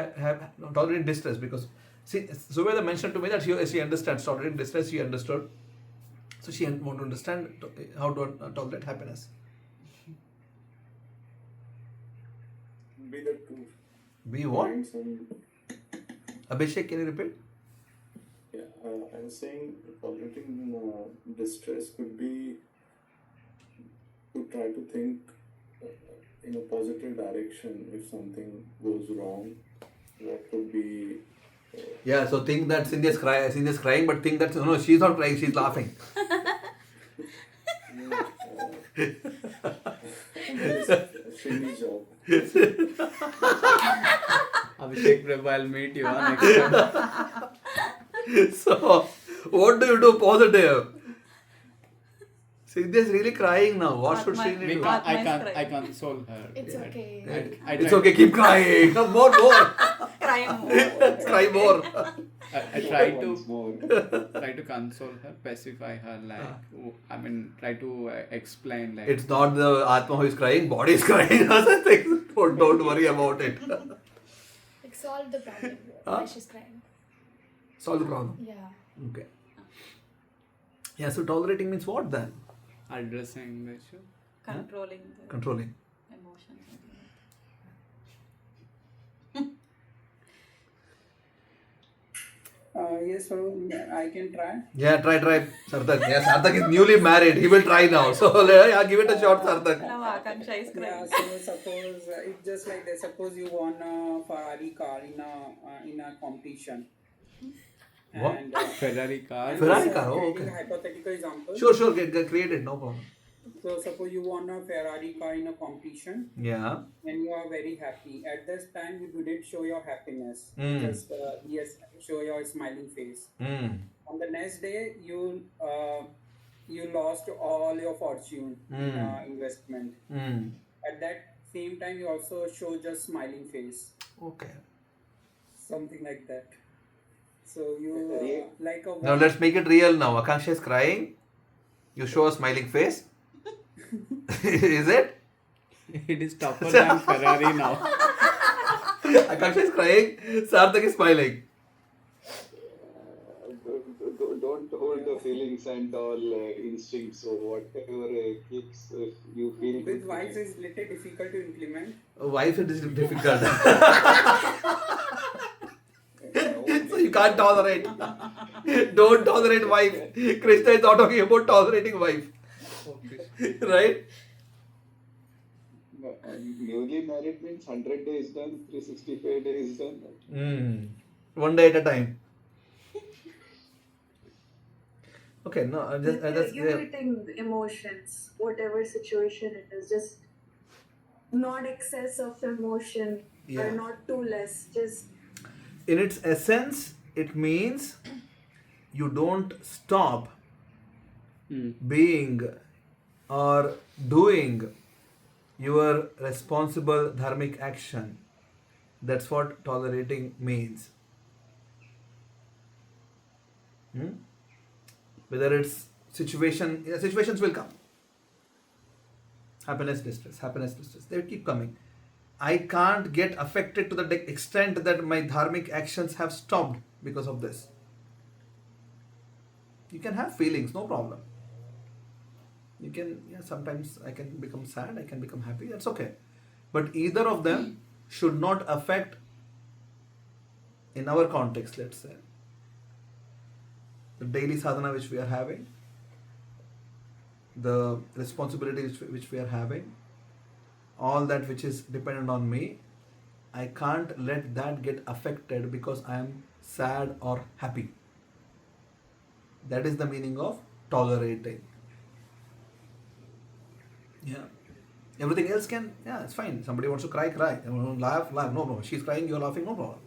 tolerating distress, because see, Zubeda mentioned to me that she understands tolerating distress. She understood, so she want to understand how to tolerate happiness. Be the two Be what? points and Abhishek, can you repeat? yeah, I was saying tolerating distress could be to try to think in a positive direction. If something goes wrong, what could be Yeah. So think that Cynthia's crying, but think that no, she's not crying. She's laughing. Shrini's job. Abhishek Prabhu, I'll meet you next time. So what do you do positive? Cynthia's really crying now. What should Atma- Srini do? Atma is I crying. console her. It's Yeah. okay. I It's try- okay. Keep crying. More. Cry more. Cry more. I try to Once more. try to console her, pacify her, try to explain like It's not the Atma who is crying, body is crying. Other things. Don't worry about it. Like solve the problem. Huh? Why she's crying. Solve the problem. Yeah. Okay. Yeah, so tolerating means what then? addressing the issue. Controlling the Controlling. emotions. Yes, so I can try. Yeah, try. Sarthak. Yeah, Sarthak is newly married. He will try now. So, yeah, give it a shot, Sarthak. Now Akanksha is Yeah, crying. so suppose it's just like this. Suppose you won a Ferrari car in a competition. What? And, Ferrari car. Ferrari car, oh, creating okay. Hypothetical example. Sure, get created, no problem. So suppose you won a Ferrari car in a competition Yeah. and you are very happy. At this time, you didn't show your happiness. Mm. Just show your smiling face. Mm. On the next day, you lost all your fortune investment. Mm. At that same time, you also show just smiling face, Okay. something like that. So you like a Now let's make it real now. Akanksha is crying. You show a smiling face. Is it? It is tougher than Ferrari now. Akanksha is crying. Sarthak is smiling. Don't hold the feelings and all instincts. So whatever kicks you feel. with wives is little difficult to implement. Wife, it is difficult. So you can't tolerate. Don't tolerate wife. Krishna is not talking about tolerating wife. Right? Newly married means 100 days done, 365 days done. One day at a time. Okay, no, Regulating emotions, whatever situation it is, just not excess of emotion or not too less, just in its essence, it means you don't stop being or doing your responsible dharmic action. That's what tolerating means. Whether it's situations will come. Happiness, distress, they will keep coming. I can't get affected to the extent that my dharmic actions have stopped because of this. You can have feelings, no problem. You can, sometimes I can become sad, I can become happy, that's okay. But either of them should not affect, in our context, let's say, the daily sadhana which we are having, the responsibilities which we are having, all that which is dependent on me, I can't let that get affected because I am sad or happy. That is the meaning of tolerating. Yeah. Everything else can, yeah, it's fine. Somebody wants to cry, cry. They want to laugh, laugh. No problem. She's crying, you're laughing, no problem.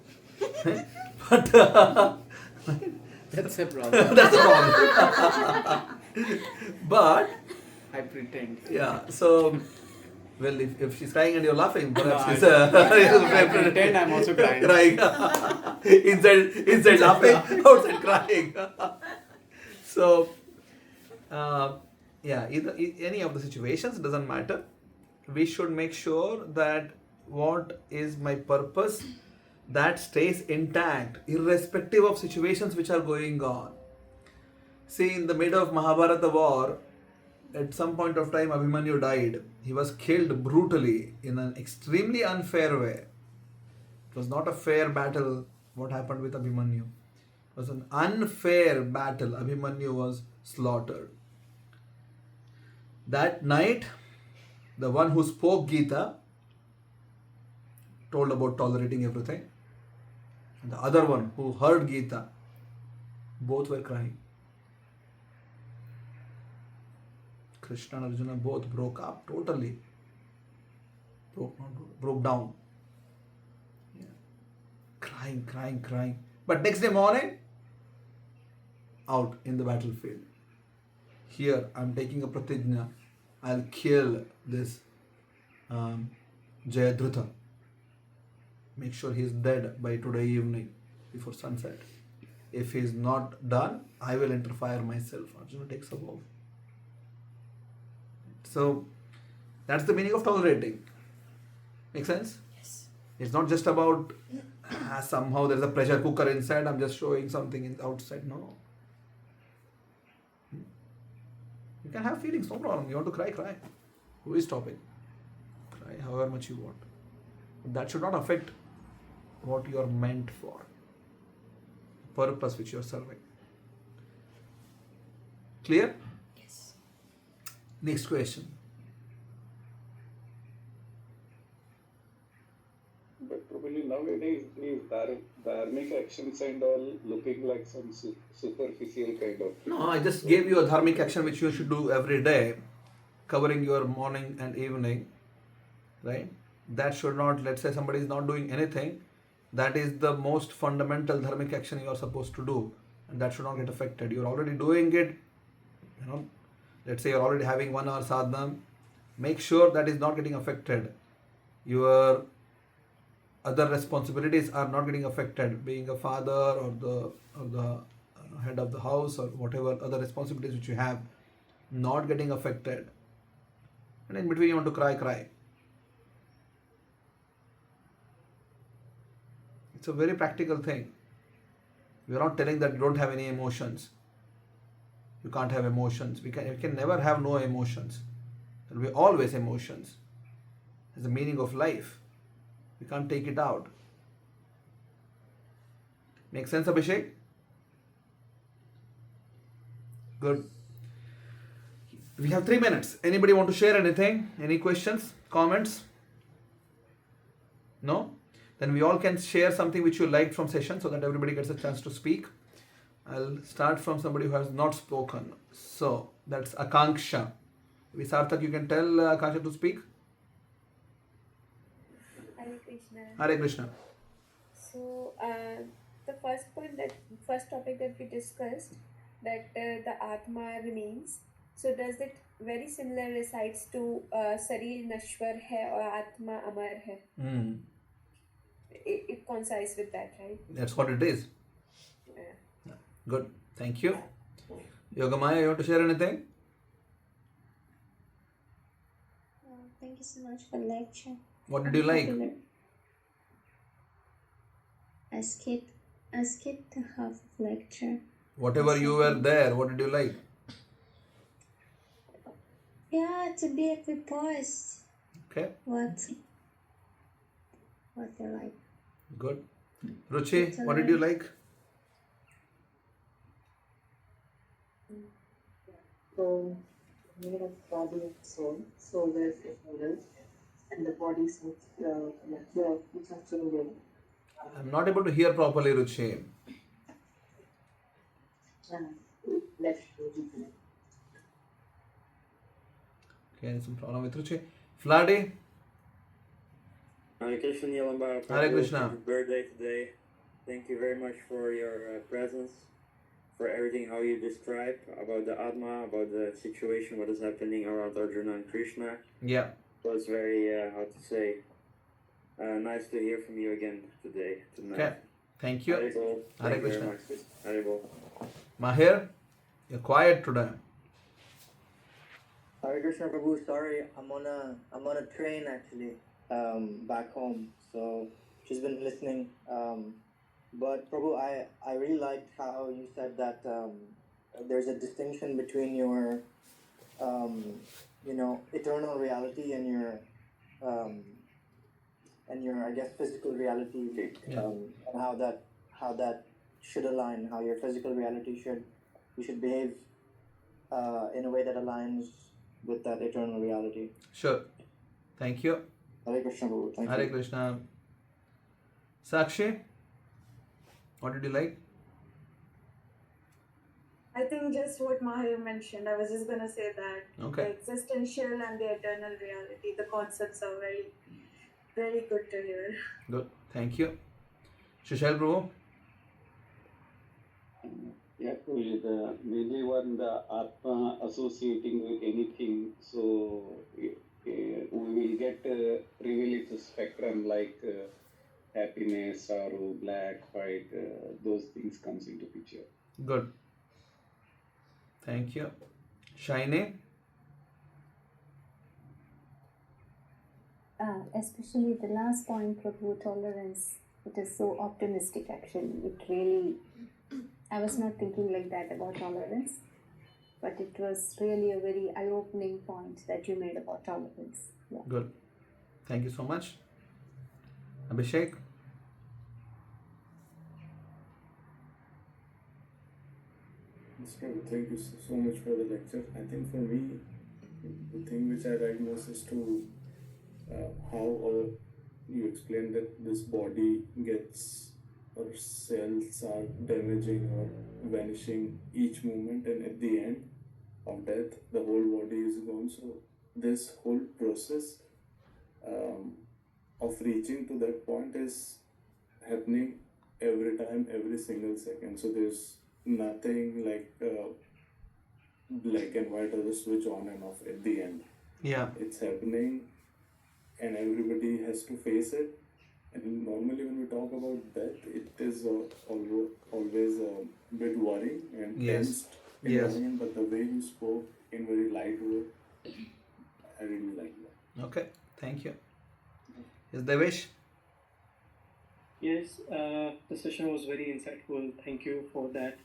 But That's a problem. that's a problem. But I pretend. yeah, so well, if she's crying and you're laughing, perhaps No, she's I pretend I'm also crying. crying. inside laughing, outside crying. So yeah, any of the situations, doesn't matter. We should make sure that what is my purpose, that stays intact irrespective of situations which are going on. See, in the middle of Mahabharata war, at some point of time Abhimanyu died. He was killed brutally in an extremely unfair way. It was not a fair battle what happened with Abhimanyu. It was an unfair battle. Abhimanyu was slaughtered. That night, the one who spoke Gita told about tolerating everything. And the other one who heard Gita, both were crying. Krishna and Arjuna both broke up totally. Broke down. Yeah. Crying. But next day morning, out in the battlefield. Here, I'm taking a pratigna. I'll kill this Jayadratha. Make sure he's dead by today evening before sunset. If he's not done, I will interfere myself. Arjuna takes a vow. So that's the meaning of tolerating. Make sense? Yes. It's not just about somehow there's a pressure cooker inside, I'm just showing something in outside. No. You can have feelings, no problem. You want to cry, cry. Who is stopping? Cry however much you want. But that should not affect what you are meant for. Purpose which you are serving. Clear? Yes. Next question. But probably nowadays these dharmic actions and all looking like some superficial kind of. No, I just gave you a dharmic action which you should do every day, covering your morning and evening, right? That should not, let's say somebody is not doing anything, that is the most fundamental dharmic action you are supposed to do, and that should not get affected. You're already doing it, let's say you're already having 1 hour sadhana, make sure that is not getting affected. Your other responsibilities are not getting affected, being a father or the head of the house or whatever other responsibilities which you have, not getting affected. And in between you want to cry, cry. It's a very practical thing. We are not telling that you don't have any emotions. You can't have emotions. You can never have no emotions. There will be always emotions. It's the meaning of life. We can't take it out. Make sense, Abhishek? Good. We have 3 minutes. Anybody want to share anything? Any questions? Comments? No? Then we all can share something which you liked from session so that everybody gets a chance to speak. I'll start from somebody who has not spoken. So that's Akanksha. Visarthak, you can tell Akanksha to speak. Hare Krishna. Hare Krishna. So the first topic that we discussed, that the Atma remains. So does it very similar recites to Sarir Nashwar hai or Atma Amar hai? It coincides with that, right? That's what it is. Yeah. Good. Thank you. Yogamaya, you want to share anything? Thank you so much for the lecture. What did you like? I skipped the half of lecture. Whatever you were there, what did you like? Yeah, to be equipoised. Okay. What you like? Good. Ruchi, what did you like? So, made of body and soul, soul is ignorance, and the body is which are changing. I'm not able to hear properly, Ruchi. Left to Okay, some problem with Ruchi. Vladi? Hare Krishna, Nilambara. Hare Krishna. Happy birthday today. Thank you very much for your presence, for everything how you described about the Atma, about the situation, what is happening around Arjuna and Krishna. Yeah. It was very, how to say, nice to hear from you again today, tonight. Okay. Thank you. Hare Bol. Hare Thank you Krishna. very much. Hare Bol. Mahir, you're quiet today. Hare Krishna Prabhu, sorry, I'm on a train actually, back home. So just been listening. But Prabhu, I really liked how you said that there's a distinction between your eternal reality and your I guess physical reality, and how that should align, how your physical reality you should behave in a way that aligns with that eternal reality. Sure. Thank you. Hare Krishna Prabhu. Thank Hare you. Krishna. Sakshi, what did you like? I think just what Mahir mentioned, I was just going to say that Okay. the existential and the eternal reality, the concepts are very, very good to hear. Good. Thank you. Shishal Prabhu? Yeah, Prabhuji, the mainly one, the Atma associating with anything, so we will get reveal its spectrum like happiness, sorrow, black, white, those things comes into picture. Good. Thank you. Shiny? Especially the last point, Prabhu, tolerance. It is so optimistic actually. It really, I was not thinking like that about tolerance, but it was really a very eye-opening point that you made about tolerance. Yeah. Good. Thank you so much. Abhishek? Thank you so much for the lecture. I think for me, the thing which I like most is to how you explained that this body gets, or cells are damaging or vanishing each moment, and at the end of death, the whole body is gone. So this whole process of reaching to that point is happening every time, every single second. So there's nothing like black and white or the switch on and off at the end. Yeah. It's happening and everybody has to face it. And normally when we talk about death, it is always a bit worrying and tensed environment, but the way you spoke in very light way, I really like that. Okay. Thank you. Yes, Devesh? Yes, the session was very insightful. Thank you for that.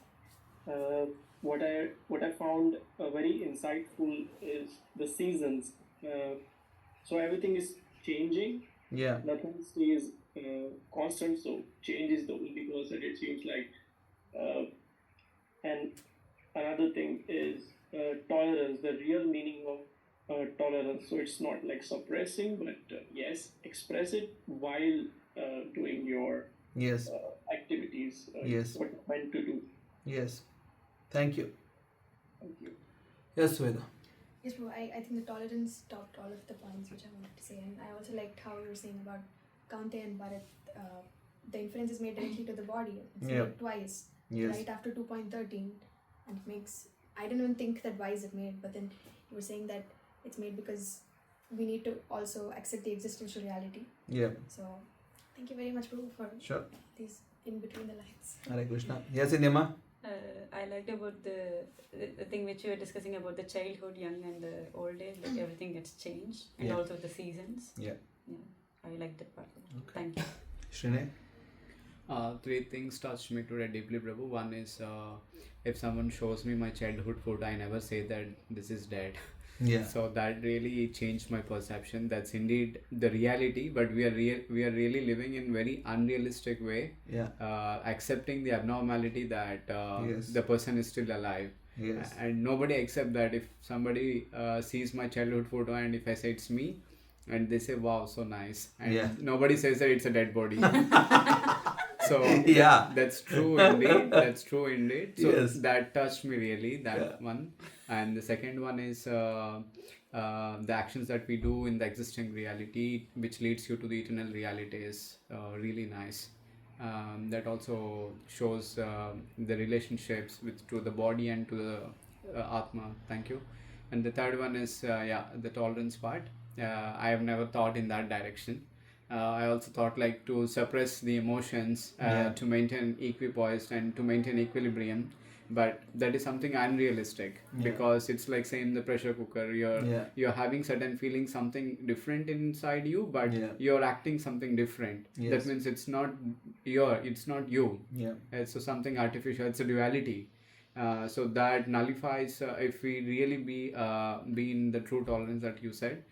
What I found very insightful is the seasons. So everything is changing. Yeah. Nothing stays constant. So change is the only constant. It seems like. And another thing is tolerance. The real meaning of tolerance. So it's not like suppressing, but yes, express it while doing your activities. What you're meant to do. Yes. Thank you. Thank you. Yes, Veda. Yes, bro. I think the tolerance topped all of the points which I wanted to say, and I also liked how you were saying about Kante and Bharat. The inference is made directly to the body. It's made twice, right after 2.13, and it makes. I didn't even think that why is it made, but then you were saying that it's made because we need to also accept the existential reality. Yeah. So, thank you very much, bro, for these in between the lines. Hare Krishna. Yes, Indima? I liked about the thing which you were discussing about the childhood, young and the old age, like everything gets changed, and also the seasons. Yeah. I liked that part. Okay. Thank you. Shrine? Three things touched me today deeply, Prabhu. One is if someone shows me my childhood photo, I never say that this is dead. Yeah. So that really changed my perception. That's indeed the reality, but we are really living in very unrealistic way. Yeah. Accepting the abnormality that the person is still alive. Yes. And nobody accept that. If somebody sees my childhood photo and if I say it's me, and they say, wow, so nice, and nobody says that it's a dead body. So that's true indeed. So that touched me really, that one. And the second one is the actions that we do in the existing reality, which leads you to the eternal reality, is really nice. That also shows the relationships to the body and to the Atma. Thank you. And the third one is the tolerance part. I have never thought in that direction. I also thought like to suppress the emotions to maintain equipoise and to maintain equilibrium, but that is something unrealistic because it's like saying the pressure cooker. You're having certain feelings, something different inside you, but you're acting something different. That means it's not you. So something artificial. It's a duality. So that nullifies if we really be in the true tolerance that you said.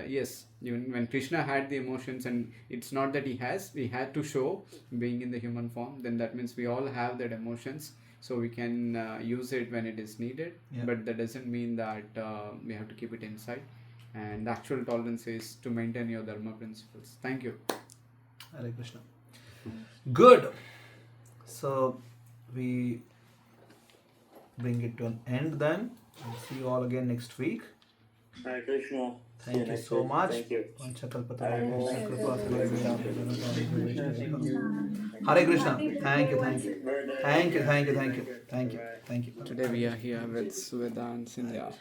Yes, even when Krishna had the emotions, and it's not that he had to show being in the human form, then that means we all have that emotions, so we can use it when it is needed, but that doesn't mean that we have to keep it inside. And the actual tolerance is to maintain your dharma principles. Thank you. Hare Krishna. Good. So we bring it to an end then. We'll see you all again next week. Hare Krishna. Thank you so much. Thank you. Hare Krishna. Thank you. Today we are here with Sudha and Sindhya.